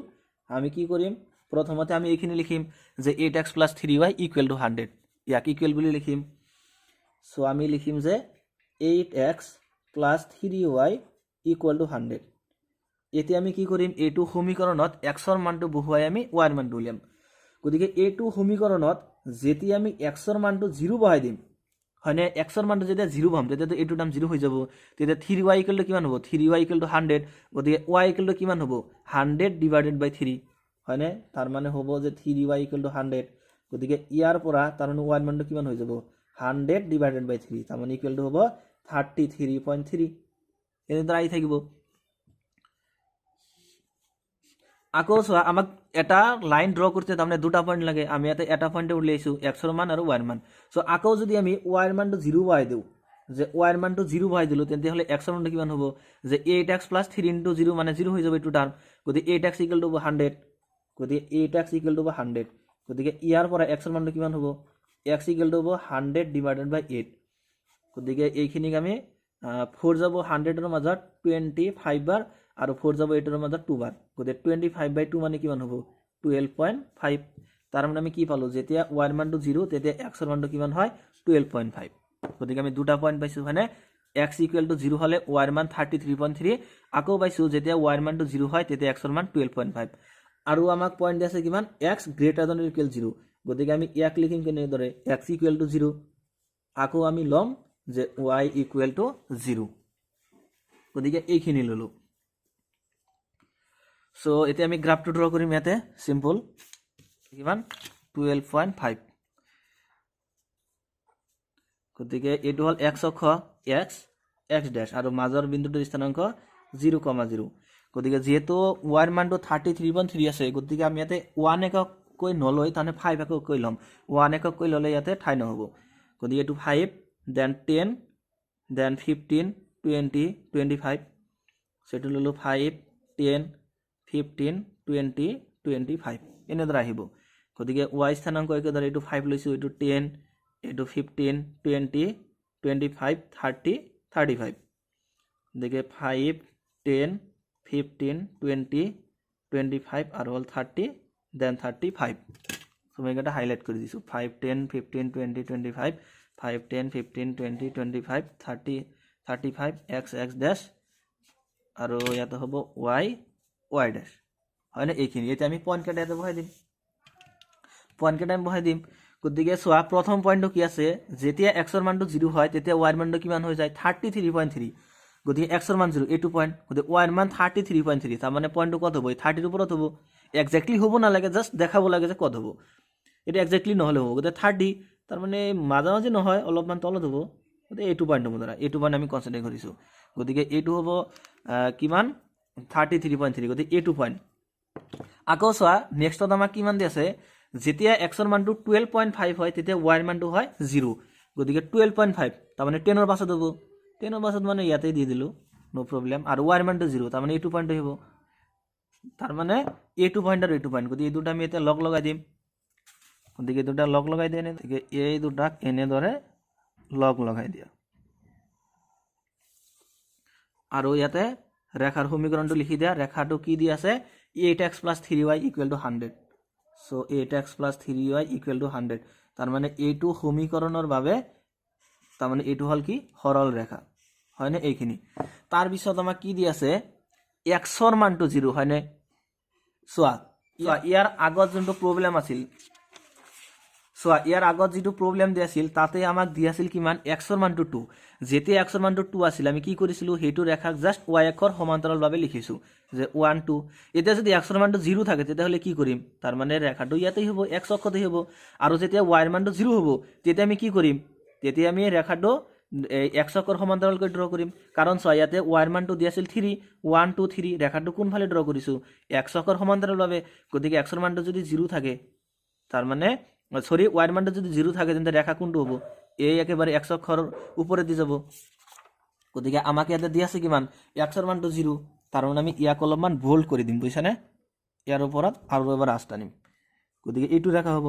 আমি কি কৰিম প্ৰথমতে আমি এইখিনি লিখিম যে 8x + 3y = 100 ইয়াক ইকুৱেল বুলি লিখিম সো আমি লিখিম যে 8x + 3y = 100 এতিয়া আমি কি কৰিম এইটো সমীকৰণত x ৰ মানটো বহুৱাই আমি y ৰ মানটো উলিয়াম গতিকে এইটো সমীকৰণত যেতিয়া আমি x ৰ মানটো 0 বহাই দিম হয়নে x ৰ মানটো যেতিয়া 0 বহাম তেতিয়া এইটো দাম 0 হৈ যাব তেতিয়া 3y = কিমান হ'ব 3y = 100 গতিকে y = কিমান হ'ব 100/3 হয়নে তাৰ মানে হ'ব যে 3y = 100 গতিকে ইয়াৰ পৰা তাৰ মানে y ৰ মানটো কিমান হৈ যাব 100/3 তাৰ মানে ইকুৱেল টু হ'ব 33.3 এনে দ্বাৰা আহি থাকিব আকৌ চোৱা আমাক এটা লাইন ড্ৰ কৰতে তাৰমানে দুটা পয়েন্ট লাগে আমি ইয়াতে এটা পয়েন্টে উলিয়াইছো x ৰ মান আৰু y ৰ মান সো আকৌ যদি আমি y ৰ মানটো 0 বহাই দিও যে y ৰ মানটো 0 বহাই দিলো তেন্তে হলে x ৰ মানটো কিমান হ'ব যে 8x + 3 * 0 মানে 0 হৈ যাব এটো টার্ম গতিকে 8x = 100 গতিকে 8x = 100 গতিকে ইয়াৰ পৰা x ৰ মানটো কিমান হ'ব x = 100/8 গতিকে এইখিনিক আমি 4 যাব 100 ৰ মাজত 25 বাৰ আৰু 4 যাব 8 ৰ মাজত 2 বাৰ গতিকে 25/2 মানে কিমান হ'ব 12.5 তাৰ মানে আমি কি পালো যেতিয়া y ৰ মানটো 0 তেতিয়া x ৰ মানটো কিমান হয় 12.5 গতিকে আমি দুটা পয়েন্ট পাইছো মানে x = 0 হলে y ৰ মান 33.3 আকৌ পাইছো যেতিয়া y ৰ মানটো 0 হয় তেতিয়া x ৰ মান 12.5 আৰু আমাক পয়েন্ট আছে কিমান x > 0 গতিকে আমি ইয়াক লিখিম কেনে দৰে x = 0 আকৌ আমি লম যে y = 0 গতিকে এইখিনি ললো সো এতিয়া আমি গ্ৰাফটো ড্ৰ কৰিম ইয়াতে সিম্পল কিমান 12.5 গতিকে এটো হল x অক্ষ x x ড্যাশ আৰু মাজৰ বিন্দুটোৰ স্থানাংক 0,0 গতিকে যেহেতু y ৰ মানটো 33.3 আছে গতিকে আমি ইয়াতে 1 একক কৈ নলৈ তানে 5 একক কৈ লম 1 একক কৈ ললে ইয়াতে ঠাই নহব গতিকে এটো 5 দেন 10 দেন 15 20 25 সেটো ললো 5 10 15 20 25 এনে দ্বাৰা আহিব গতিকে y স্থানাংক একেদৰে এটো 5 লৈছো এটো 10 এটো 15 20 25 30 35 গতিকে 5 10 15 20 25 আৰু হল 30 দেন 35 সো মই এটা হাইলাইট কৰি দিছো 5 10 15 20 25 5 10 15 20 25 30 35 x x ড্যাশ আৰু ইয়াতে হ'ব y y ড্যাশ হয়নে এইখিনি এটা আমি পয়েন্ট কেটা এতে বহাই দিম পয়েন্ট কেটা আমি বহাই দিম গতিকে সোয়া প্ৰথম পয়েন্টটো কি আছে যেতিয়া x ৰ মানটো 0 হয় তেতিয়া y ৰ মানটো কিমান হৈ যায় 33.3 গতিকে x ৰ মান 0 এটো পয়েন্ট গতিকে y ৰ মান 33.3 তাৰ মানে পয়েন্টটো কত হ'ব 30 ৰ ওপৰত হ'ব এক্স্যাক্টলি হ'ব না লাগে জাস্ট দেখাব লাগে যে কত হ'ব এটা এক্স্যাক্টলি নহলে হ'ব গতিকে 30 তাৰ মানে মাঝামাঝি নহয় অলপমান তলত হ'ব গতিকে এটো পয়েন্ট মৰা এটো পয়েন্ট আমি কনসিডাৰ কৰিছো গতিকে এটো হ'ব কিমান 33.3 গতিকে এটো পয়েন্ট আকৌ সোয়া নেক্সটত আমাক কিমান দি আছে যেতিয়া x ৰ মানটো 12.5 হয় তেতিয়া y ৰ মানটো হয় 0 গতিকে 12.5 তাৰ মানে 10 ৰ পাছত হ'ব 10 ৰ পাছত মানে ইয়াতে দি দিলো নো প্ৰবলেম আৰু y ৰ মানটো 0 তাৰ মানে এটো পয়েন্ট হ'ব তাৰ মানে এটো পয়েন্ট আৰু এটো পয়েন্ট গতিকে এই দুটা আমি এতিয়া লগ লগাই দিম গতিকে দুটা লগ লগাই দেনে গতিকে এই দুটা এনে দৰে লগ লগাই দিয়া আৰু ইয়াতে ৰেখাৰ সমীকৰণটো লিখি দিয়া ৰেখাটো কি দি আছে 8x + 3y = 100 so 8x + 3y = 100 তাৰ মানে এইটো সমীকৰণৰ বাবে তাৰ মানে এইটো হল কি সৰল ৰেখা হয়নে এইখিনি তাৰ পিছত আমাক কি দি আছে x ৰ মানটো 0 হয়নে সোয়া ইয়াৰ আগত যোনটো প্ৰবলেম আছিল সোয়া ইয়াৰ আগত যেটো প্ৰবলেম দি আছিল তাতে আমাক দি আছিল কিমান x ৰ মানটো 2 যেতিয়া x ৰ মানটো 2 আছিল আমি কি কৰিছিলো হেতু ৰেখাক জাস্ট y অক্ষৰ সমান্তৰাল ভাবে লিখিছো যে 1 2 এতিয়া যদি x ৰ মানটো 0 থাকে তেতিয়া হলে কি কৰিম তাৰ মানে ৰেখাটো ইয়াতেই হ'ব x অক্ষতে হ'ব আৰু যেতিয়া y ৰ মানটো 0 হ'ব তেতিয়া আমি কি কৰিম তেতিয়া আমি ৰেখাটো x অক্ষৰ সমান্তৰালকৈ ড্ৰ কৰিম কাৰণ সোয়া ইয়াতে y ৰ মানটো দি আছিল 3 1 2 3 ৰেখাটো কোন ফালে ড্ৰ কৰিছো x অক্ষৰ সমান্তৰাল ভাবে গতিকে x ৰ মানটো যদি 0 থাকে তাৰ মানে সৰি y ৰ মানটো যদি 0 থাকে তেন্তে ৰেখা কোনটো হ'ব এই একেবাৰে x অক্ষৰ উপৰে দি যাব গতিকে আমাক ইয়াতে দি আছে কিমান x ৰ মানটো 0 তাৰ মানে আমি ইয়াক অলপমান বোল্ড কৰি দিম বুঝছানে ইয়াৰ ওপৰত আৰু এবাৰ আস টানিম গতিকে এইটো ৰেখা হ'ব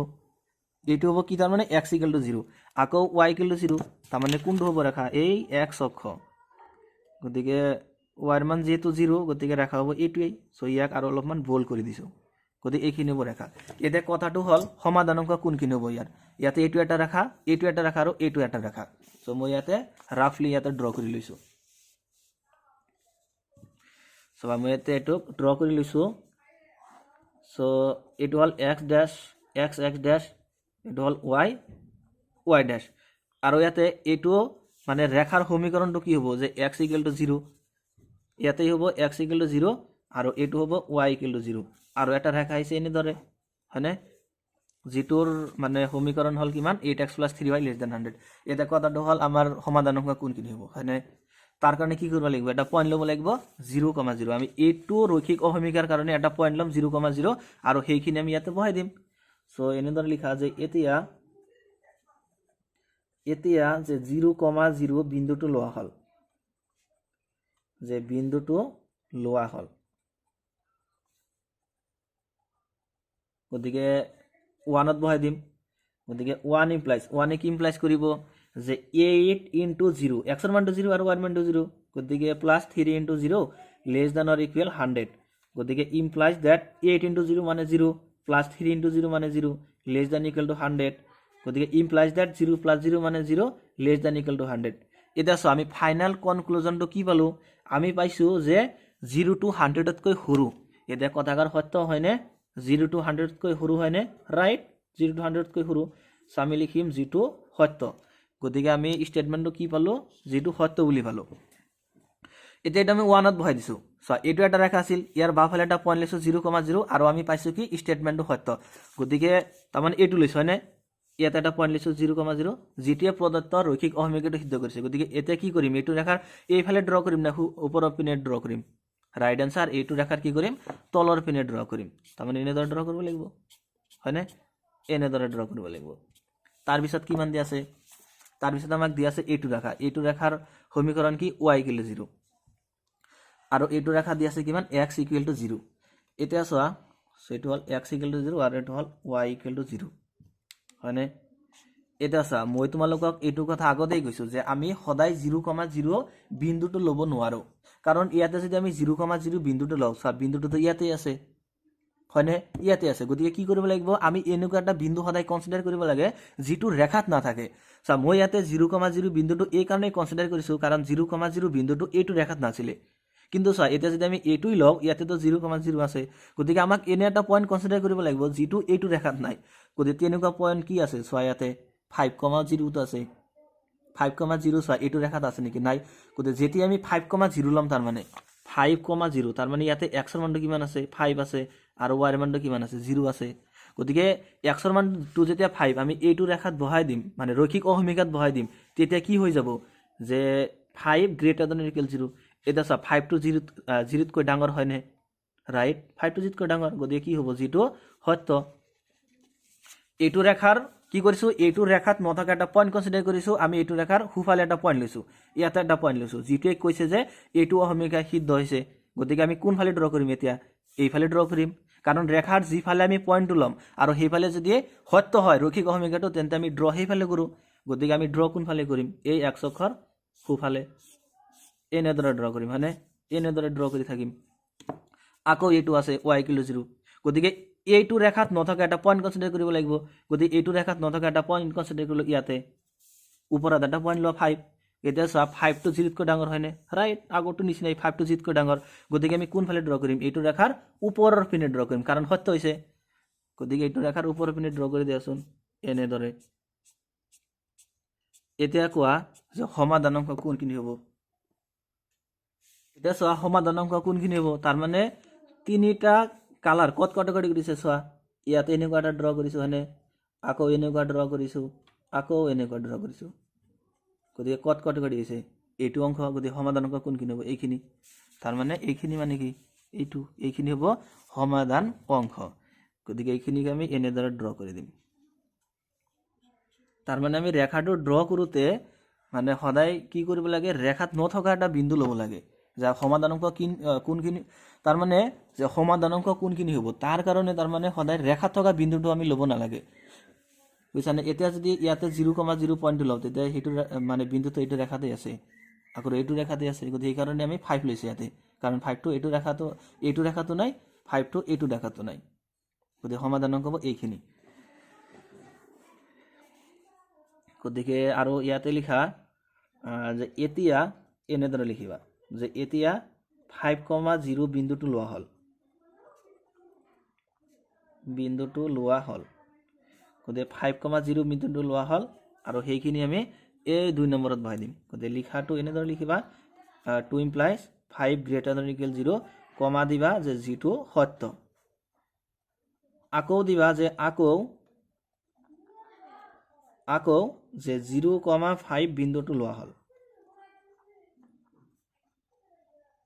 এইটো হ'ব কি তাৰ মানে x = 0 আকৌ y = 0 তাৰ মানে কোনটো হ'ব ৰেখা এই x অক্ষ গতিকে ওয়াইৰ মান যেহেতু 0 গতিকে ৰেখা হ'ব এইটোৱেই সো ইয়াক আৰু অলপমান বল কৰি দিছো গতিকে এইখিনি হ'ব ৰেখা এতিয়া কথাটো হ'ল সমাধানাংক কোনখিনি হ'ব ইয়াতে এইটো এটা ৰেখা আৰু এইটো এটা ৰেখা সো মই ইয়াতে ৰাফলি ইয়াতে ড্ৰ কৰি লৈছো সো আমি ইয়াতে এইটো ড্ৰ কৰি লৈছো সো এইটো হ'ল x ড্যাশ x ড্যাশ এইটো হ'ল y ড্যাশ আৰু ইয়াতে এইটো মানে ৰেখাৰ সমীকৰণটো কি হ'ব যে x = 0 ইয়াতে হ'ব x = 0 আৰু এইটো হ'ব y = 0 আৰু এটা ৰেখা আছে এনে ধৰে হয়নে যেটোৰ মানে সমীকৰণ হ'ল কিমান 8x + 3y <= 100 এটা কথাটো হ'ল আমাৰ সমাধানাংক কোনখিনি হ'ব হয়নে তাৰ কাৰণে কি কৰিব লাগিব এটা পয়েন্ট ল'ব লাগিব 0,0 আমি এইটো ৰৈখিক অহমিকাৰ কাৰণে এটা পয়েন্ট লম 0,0 আৰু সেইখিনি আমি ইয়াতে বহাই দিম সো এনে ধৰে লিখা যে এতিয়া যে 0,0 বিন্দুটো লোৱা হ'ল গতিকে 1 ত বহাই দিম গতিকে 1 ইমপ্লাইজ 1 কি ইমপ্লাইজ কৰিব যে 8 * 0 x এৰ মানটো 0 আৰু y এর মানটো 0 গতিকে plus 3 * 0 less than or equal 100 গতিকে ইমপ্লাইজ দ্যাট 8 * 0 মানে 0 প্লাস 3 * 0 মানে 0 less than equal to 100 গতিকে ইমপ্লাইজ দ্যাট 0 + 0 মানে 0 less than equal to 100 এটা সো আমি ফাইনাল কনক্লুজনটো কি পালো আমি পাইছো যে 0 to 100 তকৈ সৰু এটা কথাকাৰ সত্য হয়নে 0 to 100 তকৈ সৰু হয়নে ৰাইট 0 to 100 তকৈ সৰু সো আমি লিখিম যেটো সত্য গতিকে আমি স্টেটমেন্টটো কি পালো যেটো সত্য বুলি পালো এতিয়া এটা আমি 1 ত বহাই দিছো সো এটো এটা ৰেখা আছিল ইয়াৰ বাফালে এটা পয়েন্ট লৈছো 0,0 আৰু আমি পাইছো কি স্টেটমেন্টটো সত্য গতিকে তাৰমানে এটো লৈছো হয়নে ইয়াতে এটা পয়েন্ট লৈছো 0,0 যেটিয়ে প্ৰদত্ত ৰৈখিক অহমিকাটো সিদ্ধ কৰিছে গতিকে এতিয়া কি কৰিম এটো ৰেখাৰ এইফালে ড্ৰ কৰিম না ওপৰৰ পিনে ড্ৰ কৰিম ৰাইট আনসাৰ এইটো ৰেখাৰ কি কৰিম তলৰ পিনে ড্ৰ কৰিম তাৰমানে এনে ধৰে ড্ৰ কৰিব লাগিব হয়নে এনে ধৰে ড্ৰ কৰিব লাগিব তাৰ পিছত কি মান দি আছে তাৰ পিছত আমাক দি আছে এইটো ৰেখাৰ সমীকৰণ কি y = 0 আৰু এইটো ৰেখা দি আছে কিমান x = 0 এতিয়া চোৱা সেটো হল x = 0 আৰু এটো হল y = 0 হয়নে এটা চা মই তোমালোকক এইটো কথা আগতেই কৈছো যে আমি সদায় 0,0 বিন্দুটো লব নোৱাৰো কাৰণ ইয়াতে যদি আমি 0,0 বিন্দুটো লও সব বিন্দুটো তো ইয়াতে আছে হয়নে ইয়াতে আছে গতিকে কি কৰিব লাগিব আমি এনেকুৱা এটা বিন্দু সদায় কনসিডাৰ কৰিব লাগে যেটো ৰেখাত না থাকে সা মই ইয়াতে 0,0 বিন্দুটো এই কাৰণে কনসিডাৰ কৰিছো কাৰণ 0,0 বিন্দুটো এইটো ৰেখাত নাছিলে কিন্তু সা এটা যদি আমি এইটোই লও ইয়াতে তো 0,0 আছে গতিকে আমাক এনে এটা পয়েন্ট কনসিডাৰ কৰিব লাগিব যেটো এইটো ৰেখাত নাই গতিকে এনেকুৱা পয়েন্ট কি আছে সো ইয়াতে 5,0 তো আছে 5,0 সা এইটো ৰেখাত আছে নেকি নাই গতিকে যেতি আমি 5,0 লম তাৰ মানে 5,0 তাৰ মানে ইয়াতে x এৰ মানটো কিমান আছে 5 আছে আৰু y এৰ মানটো কিমান আছে 0 আছে গতিকে x এৰ মানটো যেতিয়া 5 আমি এইটো ৰেখাত বহাই দিম মানে ৰৈখিক অহমিকাত বহাই দিম তেতিয়া কি হৈ যাব যে 5 > 0 এটা সা 5 to 0 তকৈ ডাঙৰ হয় নে ৰাইট 5 to 0 তকৈ ডাঙৰ গতিকে কি হ'ব যেটো সত্য এইটো ৰেখাৰ কি কৰিছো এইটো ৰেখাত নথকা এটা পয়েন্ট কনসিডাৰ কৰিছো আমি এইটো ৰেখাৰ হুফালে এটা পয়েন্ট লৈছো ইয়াতে এটা পয়েন্ট লৈছো যেটোৱে কৈছে যে এইটো অহমিকা সিদ্ধ হৈছে গতিকে আমি কোন ফালে ড্ৰ কৰিম এতিয়া এইফালে ড্ৰ কৰিম কাৰণ ৰেখাৰ যিফালে আমি পয়েন্টটো লম আৰু সেইফালে যদি সত্য হয় ৰৈখিক অহমিকাটো তেন্তে আমি ড্ৰ সেইফালে কৰো গতিকে আমি ড্ৰ কোন ফালে কৰিম এই x অক্ষৰ হুফালে এনে দৰে ড্ৰ কৰিম মানে এনে দৰে ড্ৰ কৰি থাকিম আকৌ এইটো আছে y = 0 গতিকে এইটো ৰেখাত নথকা এটা পয়েন্ট কনসিডাৰ কৰিব লাগিব গতিকে এইটো ৰেখাত নথকা এটা পয়েন্ট কনসিডাৰ কৰিলো ইয়াতে ওপৰত এটা পয়েন্ট ল 5 এটা সব 5 to 0 তকৈ ডাঙৰ হয়নে ৰাইট আগৰটো নিচিনাই 5 to 0 তকৈ ডাঙৰ গতিকে আমি কোন ফালে ড্ৰ কৰিম এইটো ৰেখাৰ ওপৰৰ পিনে ড্ৰ কৰিম কাৰণ সত্য হৈছে গতিকে এইটো ৰেখাৰ ওপৰৰ পিনে ড্ৰ কৰি দিয়াচোন এনে দৰে এতিয়া কোৱা যে সমাধানাংক কোনখিনি হ'ব এটা চোৱা সমাধানাংক কোনখিনি হ'ব তাৰ মানে তিনিটা কালাৰ কত ক্যাটাগৰি কৰিছে চোৱা ইয়াতে এনেকুৱা এটা ড্ৰ কৰিছো হয়নে আকৌ এনেকুৱা ড্ৰ কৰিছো আকৌ এনেকুৱা ড্ৰ কৰিছো গতিকে কত ক্যাটাগৰি আছে এইটো অংশ গতিকে সমাধানাংক কোনখিনি হ'ব এইখিনি তাৰ মানে এইখিনি মানে কি এইখিনি হ'ব সমাধান অংশ গতিকে এইখিনিকে আমি এনে দৰে ড্ৰ কৰি দিম তাৰ মানে আমি ৰেখাটো ড্ৰ কৰোতে মানে সদায় কি কৰিব লাগে ৰেখাত নথকা এটা বিন্দু লব লাগে যা সমাধানাংক কোনখিনি তাৰ মানে যে সমাধানাংক কোনখিনি হ'ব তাৰ কাৰণে তাৰ মানে সদায় ৰেখাত থকা বিন্দুটো আমি লব নালাগে বুজিছানে এতিয়া যদি ইয়াতে 0,0 পয়েন্ট লও তেতিয়া হেতু মানে বিন্দুটো এইটো ৰেখাতে আছে আকৌ এইটো ৰেখাতে আছে, গতিকে সেইকাৰণে আমি 5 লৈছোঁ ইয়াতে, কাৰণ 5টো এইটো ৰেখাটো নাই, 5টো এইটো ৰেখাটো নাই, গতিকে সমাধান অংক হ'ব এইখিনি। গতিকে আৰু ইয়াতে লিখা যে এতিয়া এনেদৰে লিখিবা যে এতিয়া 5,0 বিন্দুটো লোৱা হ'ল, গতিকে 5,0 বিন্দুটো লোৱা হ'ল আৰু সেইখিনি আমি এই 2 নম্বৰত বহাই দিম। গতিকে লিখাটো এনেদৰে লিখিবা 2 implies 5 greater than or equal 0, কমা দিবা যে যিটো সত্য, আকৌ দিবা যে আকৌ যে 0,5 বিন্দুটো লোৱা হ'ল,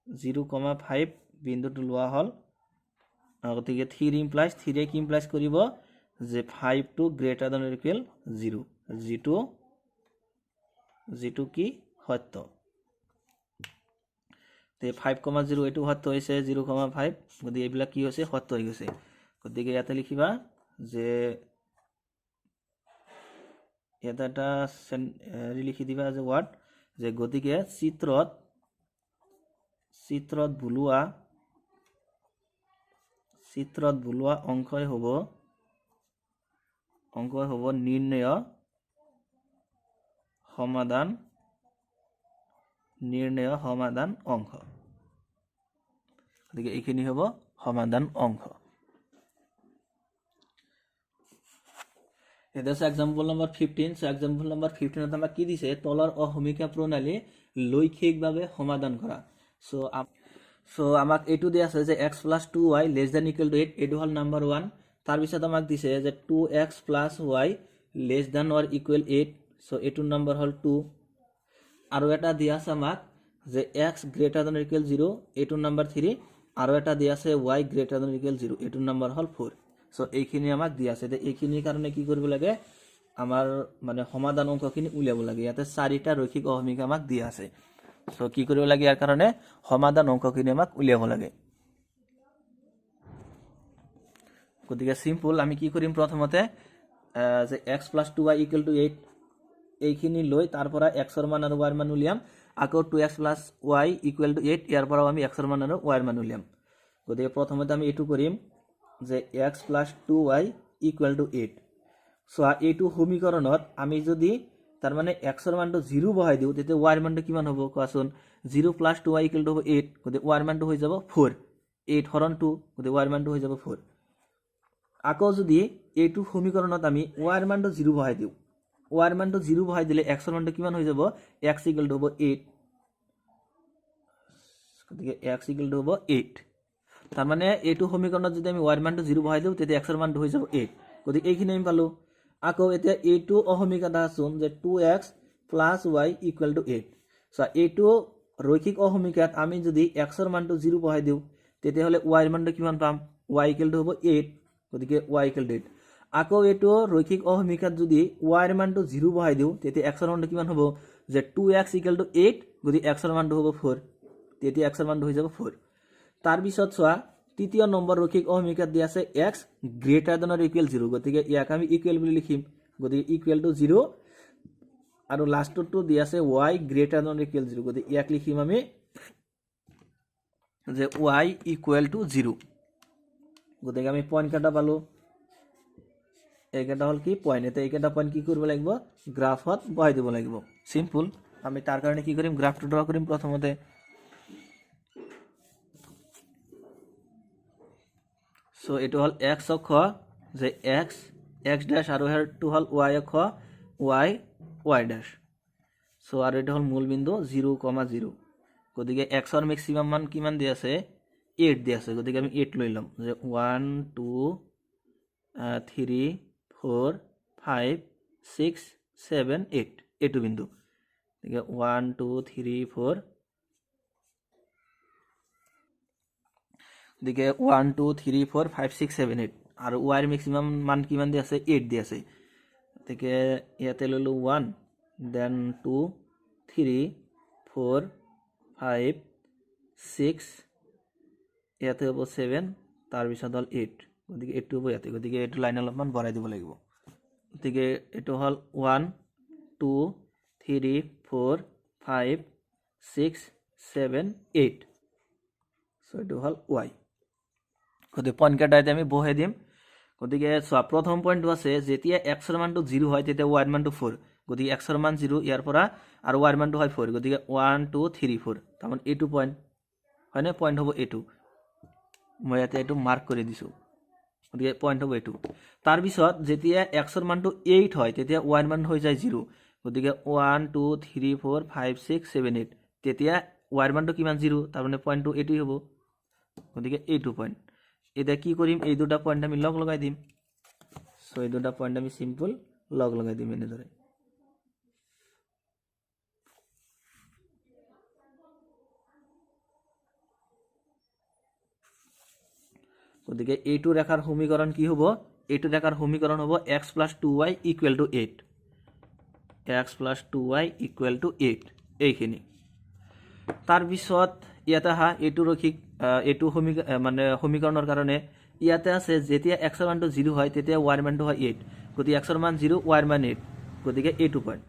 0,5 বিন্দুটো লোৱা হ'ল। গতিকে 3 implies 3 কি implies কৰিব যে 5 টো greater than or equal 0, যিটো কি সত্য। তে 5,0 এইটো সত্য হৈছে, 0,5 গতিকে এইবিলাক কি হৈছে সত্য হৈ গৈছে। গতিকে ইয়াতে লিখিবা যে ইয়াতে এটা লিখি দিবা যে ৱাৰ্ড যে গতিকে চিত্ৰত বোলোৱা অংশই হ'ব নিৰ্ণয় সমাধান অংশ। গতিকে এইখিনি হ'ব সমাধান অংশ। এটা আছে example number 15। So example number 15 আমাক কি দিছে, তলৰ অসমীয়া প্ৰণালী লৈখিকভাৱে সমাধান কৰা। সো আমাক এইটো দিয়া আছে যে x + 2y <= 8, এইটো হ'ল নাম্বাৰ 1। তাৰ পিছত আমাক দিছে যে 2x + y <= 8, সো এইটো নাম্বাৰ হ'ল 2। আৰু এটা দিয়া আছে আমাক যে x greater than or equal 0, এইটো নাম্বাৰ 3। আৰু এটা দিয়া আছে y greater than or equal 0, এইটো নাম্বাৰ হ'ল 4। সো এইখিনি আমাক দিয়া আছে, এইখিনিৰ কাৰণে কি কৰিব লাগে, আমাৰ মানে সমাধান অংকখিনি উলিয়াব লাগে। ইয়াতে 4টা ৰৈখিক অহমিকা আমাক দিয়া আছে। সো কি কৰিব লাগে, ইয়াৰ কাৰণে সমাধান অংকখিনি আমাক উলিয়াব লাগে। গতিকে সিম্পল আমি কি কৰিম, প্ৰথমতে যে x + 2y = 8 এইখিনি লৈ তাৰ পৰা x ৰ মান আৰু y ৰ মান উলিয়াম। আকৌ 2x + y = 8, ইয়াৰ পৰাও আমি x ৰ মান আৰু y ৰ মান উলিয়াম। গতিকে প্ৰথমতে আমি এইটো কৰিম যে x + 2y = 8। সো এইটো সমীকৰণত আমি যদি তাৰ মানে x ৰ মানটো 0 বহাই দিওঁ, তেতিয়া y ৰ মানটো কিমান হ'ব কোৱাচোন। 0 + 2y = 8, গতিকে y ৰ মানটো হৈ যাব 4। 8 হৰণ 2, গতিকে y ৰ মানটো হৈ যাব 4। আকৌ যদি এইটো সমীকৰণত আমি y ৰ মানটো 0 বহাই দিওঁ, y ৰ মানটো 0 বহাই দিলে x ৰ মানটো কিমান হৈ যাব, x = 8, গতিকে x = 8। তাৰ মানে এইটো সমীকৰণত যদি আমি y ৰ মানটো 0 বহাই দিওঁ, তেতিয়া x ৰ মানটো হৈ যাব 8। গতিকে এইখিনি আমি পালো। আকৌ এতিয়া এইটো অসমীকাটা আছোন যে 2x + y = 8। সো এইটো ৰৈখিক অসমীকাত আমি যদি x ৰ মানটো 0 বহাই দিওঁ, তেতিয়া হলে y ৰ মানটো কিমান পাম, y = 8, গতিকে y = 8। আকৌ এইটো ৰৈখিক অসমীকাত যদি y ৰ মানটো 0 বহাই দিওঁ, তেতিয়া x ৰ মানটো কিমান হ'ব, যে 2x = 8, গতিকে x ৰ মানটো হ'ব 4, তেতিয়া x ৰ মানটো হৈ যাব 4। তাৰ পিছত চোৱা তৃতীয় নম্বৰ ৰৈখিক অসমীকাত দিয়া আছে x greater than or equal 0, গতিকে ইয়াক আমি ইকুৱেল বুলি লিখিম। গতিকে = 0 আৰু লাষ্টটো দিয়া আছে y greater than or equal 0, গতিকে ইয়াক লিখিম আমি যে y = 0। গতিকে আমি পয়েন্ট কাটা পালো, এইকেইটা হ'ল কি পয়েন্ট। এতিয়া এইকেইটা পয়েন্ট কি কৰিব লাগিব, গ্ৰাফত বহাই দিব লাগিব। সিম্পল। আমি তাৰ কাৰণে কি কৰিম, গ্ৰাফটো ড্ৰ কৰিম প্ৰথমতে। সো এইটো হল x অক্ষ, যে x ড্যাশ আৰু হেৰটো হল y অক্ষ, y ড্যাশ। সো আৰু এটা হল মূল বিন্দু 0,0। গতিকে x ৰ ম্যাক্সিমাম মান কিমান দি আছে, 8 দি আছে। গতিকে আমি 8 লৈ লম, যে 1 2 3 4 5 6 7 8, এইটো বিন্দু। গতিকে 1 2 3 4, গতিকে 1 2 3 4 5 6 7 8, আৰু y ৰ ম্যাক্সিমাম মান কিমান দি আছে, 8 দি আছে। গতিকে ইয়াতে ললো 1, দেন 2 3 4 5 6, ইয়াতে হ'ব 7, তাৰ পিছত হল 8, গতিকে এইটো হ'ব ইয়াতে। গতিকে এইটো লাইন অলপমান বঢ়াই দিব লাগিব। গতিকে এইটো হল 1 2 3 4 5 6 7 8 সো এইটো হল y গতিকে পইণ্ট কেইটা আমি বহাই দিম গতিকে চোৱা প্ৰথম পইণ্টটো আছে যেতিয়া x ৰ মানটো 0 হয় তেতিয়া y ৰ মানটো 4 গতিকে x ৰ মান 0 ইয়াৰ পৰা আৰু y ৰ মানটো হয় 4 গতিকে 1 2 3 4 তাৰমানে এইটো পইণ্ট হয়নে পইণ্ট হ'ব এইটো মই ইয়াতে এইটো মাৰ্ক কৰি দিছোঁ গতিকে পইণ্ট হ'ব এইটো তাৰপিছত যেতিয়া x ৰ মানটো 8 হয় তেতিয়া y ৰ মান হৈ যায় 0 গতিকে 1 2 3 4 5 6 7 8 তেতিয়া y ৰ মানটো কিমান 0 তাৰমানে পইণ্টটো এইটোই হ'ব গতিকে এইটো পইণ্ট এটা কি কৰিম এই দুটা পইণ্ট আমি লগ লগাই দিম সো এই দুটা পইণ্ট আমি সিম্পল লগ লগাই দিম এনেদৰে গতিকে এইটো ৰেখাৰ সমীকৰণ কি হ'ব এইটো ৰেখাৰ সমীকৰণ হ'ব x + 2y = 8 x + 2y = 8 এইখিনি তাৰপিছত ইয়াতে হা এইটো ৰৈখিক এইটো মানে সমীকৰণৰ কাৰণে ইয়াতে আছে যেতিয়া x ৰ মানটো 0 হয় তেতিয়া y ৰ মানটো হয় 8 গতিকে x ৰ মান 0 y ৰ মান 8 গতিকে এইটো পইণ্ট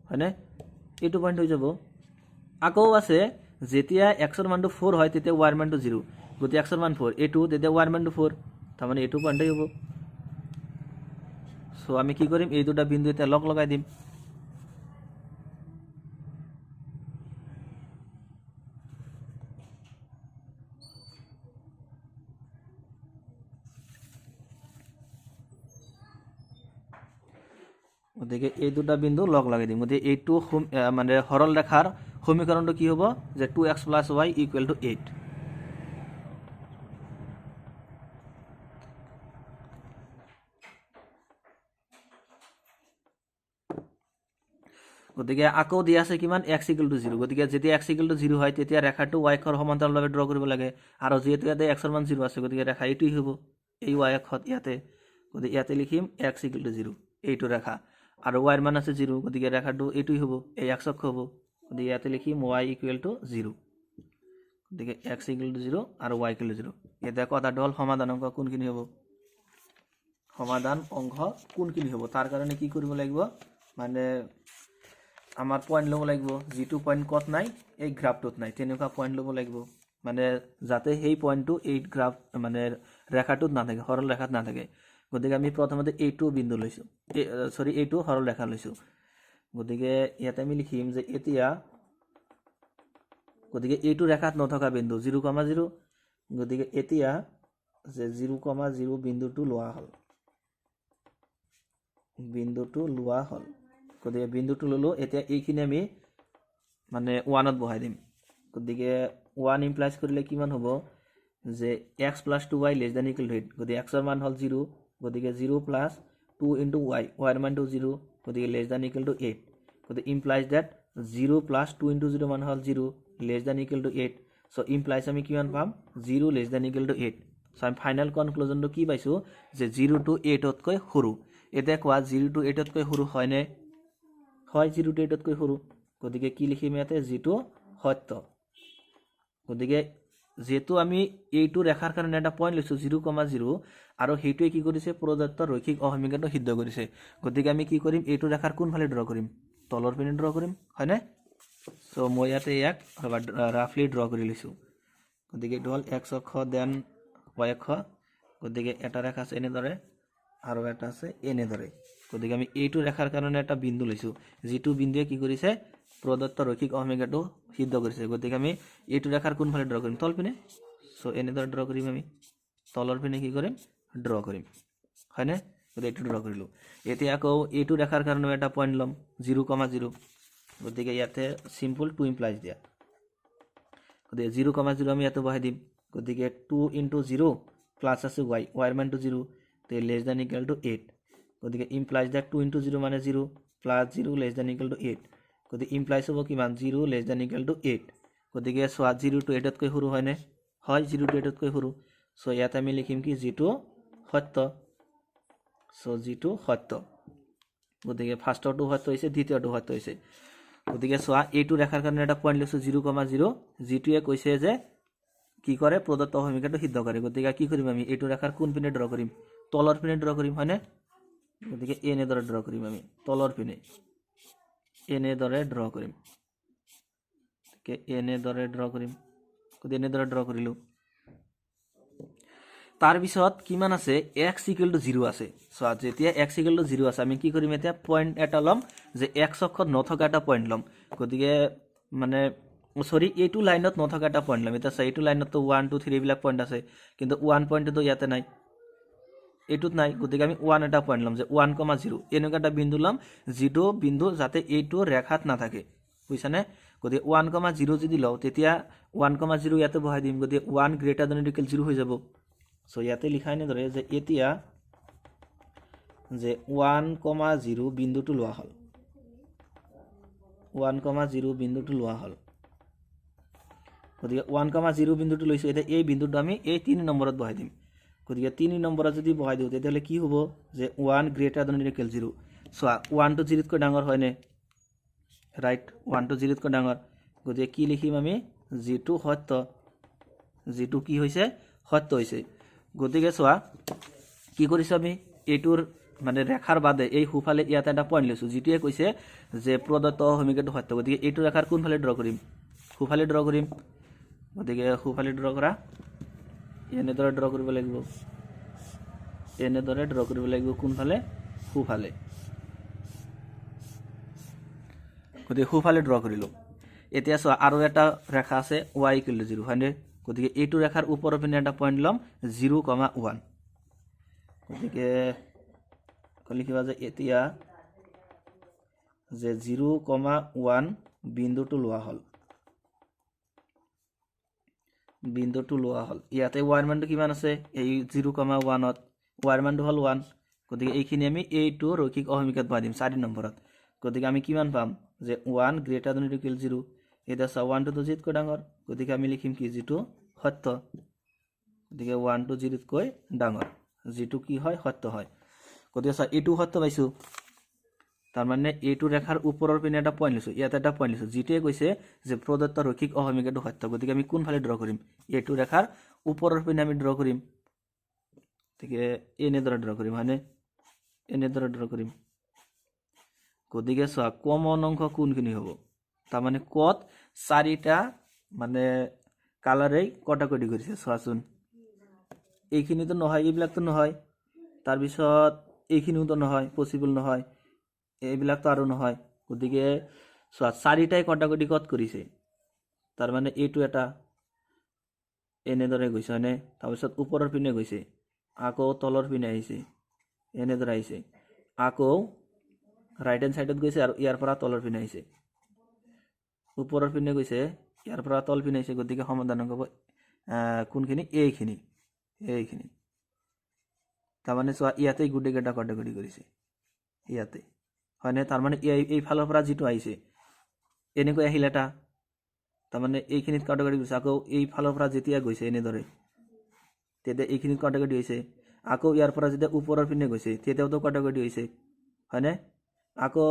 হয়নে এইটো পইণ্ট হৈ যাব আকৌ আছে যেতিয়া x ৰ মানটো 4 হয় তেতিয়া y ৰ মানটো 0 গতিকে x ৰ মান 4 এইটো তেতিয়া y ৰ মানটো 4 তাৰমানে এইটো পইণ্টই হ'ব সো আমি কি কৰিম এই দুটা বিন্দু এটা লগ লগাই দিম গতিকে এই দুটা বিন্দু লগ লগাই দিম গতিকে এইটো মানে সৰল ৰেখাৰ সমীকৰণটো কি হ'ব যে 2x + y = 8 গতিকে আকৌ দিয়া আছে কিমান x = 0 গতিকে যেতিয়া x = 0 হয় তেতিয়া ৰেখাটো y অক্ষৰ সমান্তৰালভাৱে ড্ৰ কৰিব লাগে আৰু যেহেতু ইয়াতে x ৰ মান 0 আছে গতিকে ৰেখা এইটোই হ'ব এই y অক্ষত ইয়াতে গতিকে ইয়াতে লিখিম x = 0 এইটো ৰেখা আৰু y ৰ মান আছে 0 গতিকে ৰেখাটো এইটোই হ'ব এই x অক্ষ হ'ব গতিকে ইয়াতে লিখিম y = 0 গতিকে x = 0 আৰু y = 0 এটা কথাটো হল সমাধান অংক কোনখিনি হ'ব সমাধান অংক কোনখিনি হ'ব তাৰ কাৰণে কি কৰিব লাগিব মানে আমাৰ পয়েন্ট লব লাগিব যেটো পয়েন্ট কত নাই এই গ্ৰাফটোত নাই তেনেকুৱা পয়েন্ট লব লাগিব মানে যাতে সেই পয়েন্টটো এই গ্ৰাফ মানে ৰেখাটোত না থাকে সৰল ৰেখাত না থাকে গতিকে আমি প্ৰথমতে এইটো বিন্দু লৈছো সৰি এইটো সৰল ৰেখা লৈছো গতিকে ইয়াতে আমি লিখিম যে এতিয়া গতিকে এইটো ৰেখাত নথকা বিন্দু 0,0 গতিকে এতিয়া যে 0,0 বিন্দুটো লোৱা হল গতিকে বিন্দুটো ললো এতিয়া এইখিনি আমি মানে 1ত বহাই দিম গতিকে 1 ইমপ্লাইজ কৰিলে কিমান হ'ব যে x + 2y > 8 গতিকে x ৰ মান হল 0 গতিকে 0 + 2 * y y ৰ মানটো 0 গতিকে <= 8 গতিকে ইমপ্লাইজ দ্যাট 0 + 2 * 0 মান হল 0 <= 8 সো ইমপ্লাইজ আমি কিমান পাম 0 <= 8 সো আমি ফাইনাল কনক্লুজনটো কি পাইছো যে 0 to 8 তকৈ সৰু এটা কোৱা 0 to 8 তকৈ সৰু হয় নে হয় 0 to 8 তকৈ সৰু গতিকে কি লিখিম ইয়াতে যেটো সত্য গতিকে যেটো আমি এইটো ৰেখাৰ কাৰণে এটা পইণ্ট লৈছো 0,0 আৰু হেইটোৱে কি কৰিছে প্ৰদত্ত ৰৈখিক অসমীকৰণটো সিদ্ধ কৰিছে গতিকে আমি কি কৰিম এইটো ৰেখাৰ কোন ফালে ড্ৰ কৰিম তলৰ পিনে ড্ৰ কৰিম হয়নে সো মই ইয়াতে ইয়াক ৰাফলি ড্ৰ কৰি লৈছো গতিকে এইটো হল x অক্ষ দেন y অক্ষ গতিকে এটা ৰেখা আছে এনেদৰে আৰু এটা আছে এনেদৰে গতিকে আমি এইটো ৰেখাৰ কাৰণে এটা বিন্দু লৈছো যেটো বিন্দুৱে কি কৰিছে প্ৰদত্ত ৰৈখিক অসমীকৰণটো সিদ্ধ কৰিছে গতিকে আমি এইটো ৰেখাৰ কোন ফালে ড্ৰ কৰিম তল পিনে সো এনেদৰে ড্ৰ কৰিম আমি তলৰ পিনে কি কৰিম ড্ৰ কৰিম হয়নে গতিকে এইটো ড্ৰ কৰিলো এতিয়া আকৌ এইটো ৰেখাৰ কাৰণে এটা পইণ্ট লম 0,0 গতিকে ইয়াতে সিম্পল 2 ইমপ্লাইজ দিয়া গতিকে 0,0 আমি ইয়াতে বহাই দিম গতিকে 2 * 0 প্লাস আছে y y ৰ মানটো 0 তে <= 8 গতিকে ইমপ্লাইজ দ্যাট 2 * 0 মানে 0 প্লাস 0 <= 8 গতিকে ইমপ্লাইজ হ'ব কিমান 0 <= 8 গতিকে সোৱা 0 to 8 তকৈ সৰু হয় নে হয় 0 to 8 তকৈ সৰু সো ইয়াতে আমি লিখিম কি যেটো সত্য সো যেটো সত্য গতিকে ফাৰ্ষ্টটো সত্য হৈছে দ্বিতীয়টো সত্য হৈছে গতিকে সোৱা এইটো ৰেখাৰ কাৰণে এটা পইণ্ট লৈছো 0,0 যেটোৱে কৈছে যে কি কৰে প্ৰদত্ত সমীকৰণটো সিদ্ধ কৰে গতিকে কি কৰিম আমি এইটো ৰেখাৰ কোন পিনে ড্ৰ কৰিম তলৰ পিনে ড্ৰ কৰিম হয়নে গতিকে এনেদৰে ড্ৰ কৰিম আমি তলৰ পিনে এনেদৰে ড্ৰ কৰিম এনেদৰে ড্ৰ কৰিম গতিকে এনেদৰে ড্ৰ কৰিলোঁ তাৰপিছত কিমান আছে x = 0 আছে চোৱা যেতিয়া x = 0 আছে আমি কি কৰিম এতিয়া পইণ্ট এটা ল'ম যে x অক্ষত নথকা এটা পইণ্ট ল'ম গতিকে মানে সৰি এইটো লাইনত নথকা এটা পইণ্ট ল'ম এতিয়া এইটো লাইনত তো 1 2 3 এইবিলাক পইণ্ট আছে কিন্তু 1 পইণ্টটো ইয়াতে নাই এইটোত নাই গতিকে আমি 1 এটা পইণ্ট ল'ম যে 1,0 এনেকুৱা এটা বিন্দু ল'ম যিটো বিন্দু যাতে এইটো ৰেখাত নাথাকে বুজিছানে গতিকে 1,0 যদি লওঁ তেতিয়া 1,0 ইয়াতে বহাই দিম গতিকে 1 > 0 হৈ যাব সো ইয়াতে লিখা এনেদৰে যে এতিয়া যে 1,0 বিন্দুটো লোৱা হ'ল 1,0 বিন্দুটো লোৱা হ'ল গতিকে 1,0 বিন্দুটো লৈছো এতিয়া এই বিন্দুটো আমি এই 3 নম্বৰত বহাই দিম গতিকে 3 নম্বৰত যদি বহাই দিওঁ তেতিয়াহ'লে কি হ'ব যে 1 > 0 চোৱা 1 টো 0 তকৈ ডাঙৰ হয়নে ৰাইট 1 টো 0 তকৈ ডাঙৰ গতিকে কি লিখিম আমি যিটো সত্য যিটো কি হৈছে সত্য হৈছে গতিকে চোৱা কি কৰিছো আমি এইটোৰ মানে ৰেখাৰ বাদে এই হুফালে ইয়াতে এটা পইণ্ট লৈছো যিটোৱে কৈছে যে প্ৰদত্ত সমীকৰণটো সত্য গতিকে এইটো ৰেখাৰ কোনফালে ড্ৰ কৰিম হুফালে ড্ৰ কৰিম গতিকে হুফালে ড্ৰ কৰা এনেদৰে ড্ৰ কৰিব লাগিব এনেদৰে ড্ৰ কৰিব লাগিব কোনফালে হুফালে গতিকে হুফালে ড্ৰ কৰিলোঁ এতিয়া চোৱা আৰু এটা ৰেখা আছে y = 0 হয়নে গতিকে এইটো ৰেখাৰ ওপৰৰ পিনে এটা পইণ্ট ল'ম 0,1 গতিকে লিখিবা যে এতিয়া যে 0,1 বিন্দুটো লোৱা হ'ল ইয়াতে y মানটো কিমান আছে এই 0,1ত y মানটো হ'ল 1 গতিকে এইখিনি আমি এইটো ৰৈখিক অহমিকাত বহাই দিম 4 নম্বৰত গতিকে আমি কিমান পাম যে 1 > 0 এটা 1 টো 0 তকৈ ডাঙৰ গতিকে আমি লিখিম কি যেটো সত্য গতিকে 1 টো 0 তকৈ ডাঙৰ যেটো কি হয় সত্য হয় গতিকে এইটো সত্য পাইছো তাৰ মানে এইটো ৰেখাৰ ওপৰৰ পিনে এটা পইণ্ট লৈছো ইয়াতে এটা পইণ্ট লৈছো যেটোৱে কৈছে যে প্ৰদত্ত ৰৈখিক অহমিকাটো সত্য গতিকে আমি কোনফালে ড্ৰ কৰিম এইটো ৰেখাৰ ওপৰৰ পিনে আমি ড্ৰ কৰিম গতিকে এনেদৰে ড্ৰ কৰিম হয়নে এনেদৰে ড্ৰ কৰিম গতিকে চোৱা কমন অংশ কোনখিনি হ'ব তাৰ মানে কত 4টা মানে কালাৰে কটাকটি কৰিছে চোৱাচোন এইখিনিতো নহয় এইবিলাকতো নহয় তাৰ পিছত এইখিনিওতো নহয় পসিবল নহয় এইবিলাকতো আৰু নহয় গতিকে চোৱা 4টাই কটাকটি কত কৰিছে তাৰ মানে এইটো এটা এনেদৰে গৈছে হয়নে তাৰ পিছত ওপৰৰ পিনে গৈছে আকৌ তলৰ পিনে আহিছে এনেদৰে আহিছে আকৌ ৰাইট হ্যান্ড সাইডত গৈছে আৰু ইয়াৰ পৰা তলৰ পিনে আহিছে ওপৰৰ পিনে গৈছে ইয়াৰ পৰা তল পিনে আহিছে গতিকে সমাধান হ'ব কোনখিনি এইখিনি তাৰ মানে চোৱা ইয়াতে গুটে গেটা কটাকটি কৰিছে ইয়াতে হয়নে তাৰ মানে এই ফালৰ পৰা যেটো আহিছে এনেকৈ আহিল এটা তাৰ মানে এইখিনিত কটাকটি কৰিছে আকৌ এই ফালৰ পৰা যেতিয়া গৈছে এনেদৰে তেতিয়া এইখিনিত কটাকটি হৈছে আকৌ ইয়াৰ পৰা যেতিয়া ওপৰৰ পিনে গৈছে তেতিয়াও তো কটাকটি হৈছে হয়নে আকৌ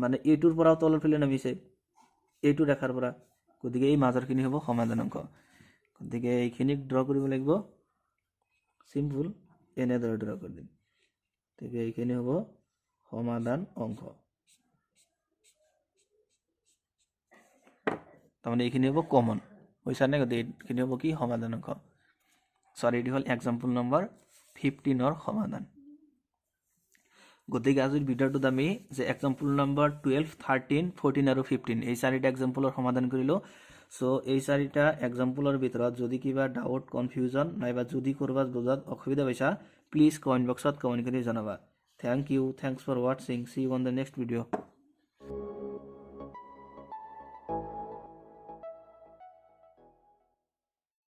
মানে এইটোৰ পৰা তলৰ পিনে নামিছে এইটো ৰেখাৰ পৰা গতিকে এই মাজৰখিনি হ'ব সমাধান অংক গতিকে এইখিনিক ড্ৰ কৰিব লাগিব সিম্পল এনেদৰে ড্ৰ কৰি দিম গতিকে এইখিনি হ'ব সমাধান অংক তাৰমানে এইখিনি হ'ব কমন হৈছানে গতিকে এইখিনি হ'ব কি সমাধান অংক সৰি এটি হ'ল এক্সাম্পল নম্বৰ 15 সমাধান গতিকে আজিৰ ভিডিঅ'টোত আমি যে এক্সাম্পল নম্বৰ 12 13 14 আৰু 15 এই চাৰিটা এক্সাম্পলৰ সমাধান কৰিলো সো এই চাৰিটা এক্সাম্পলৰ ভিতৰত যদি কিবা ডাউট কনফিউজন নাইবা যদি কৰবাত বুজাত অসুবিধা পাইছা প্লিজ কমেন্ট বক্সত কমেন্ট কৰি জনাবা thank you thanks for watching see you on the next video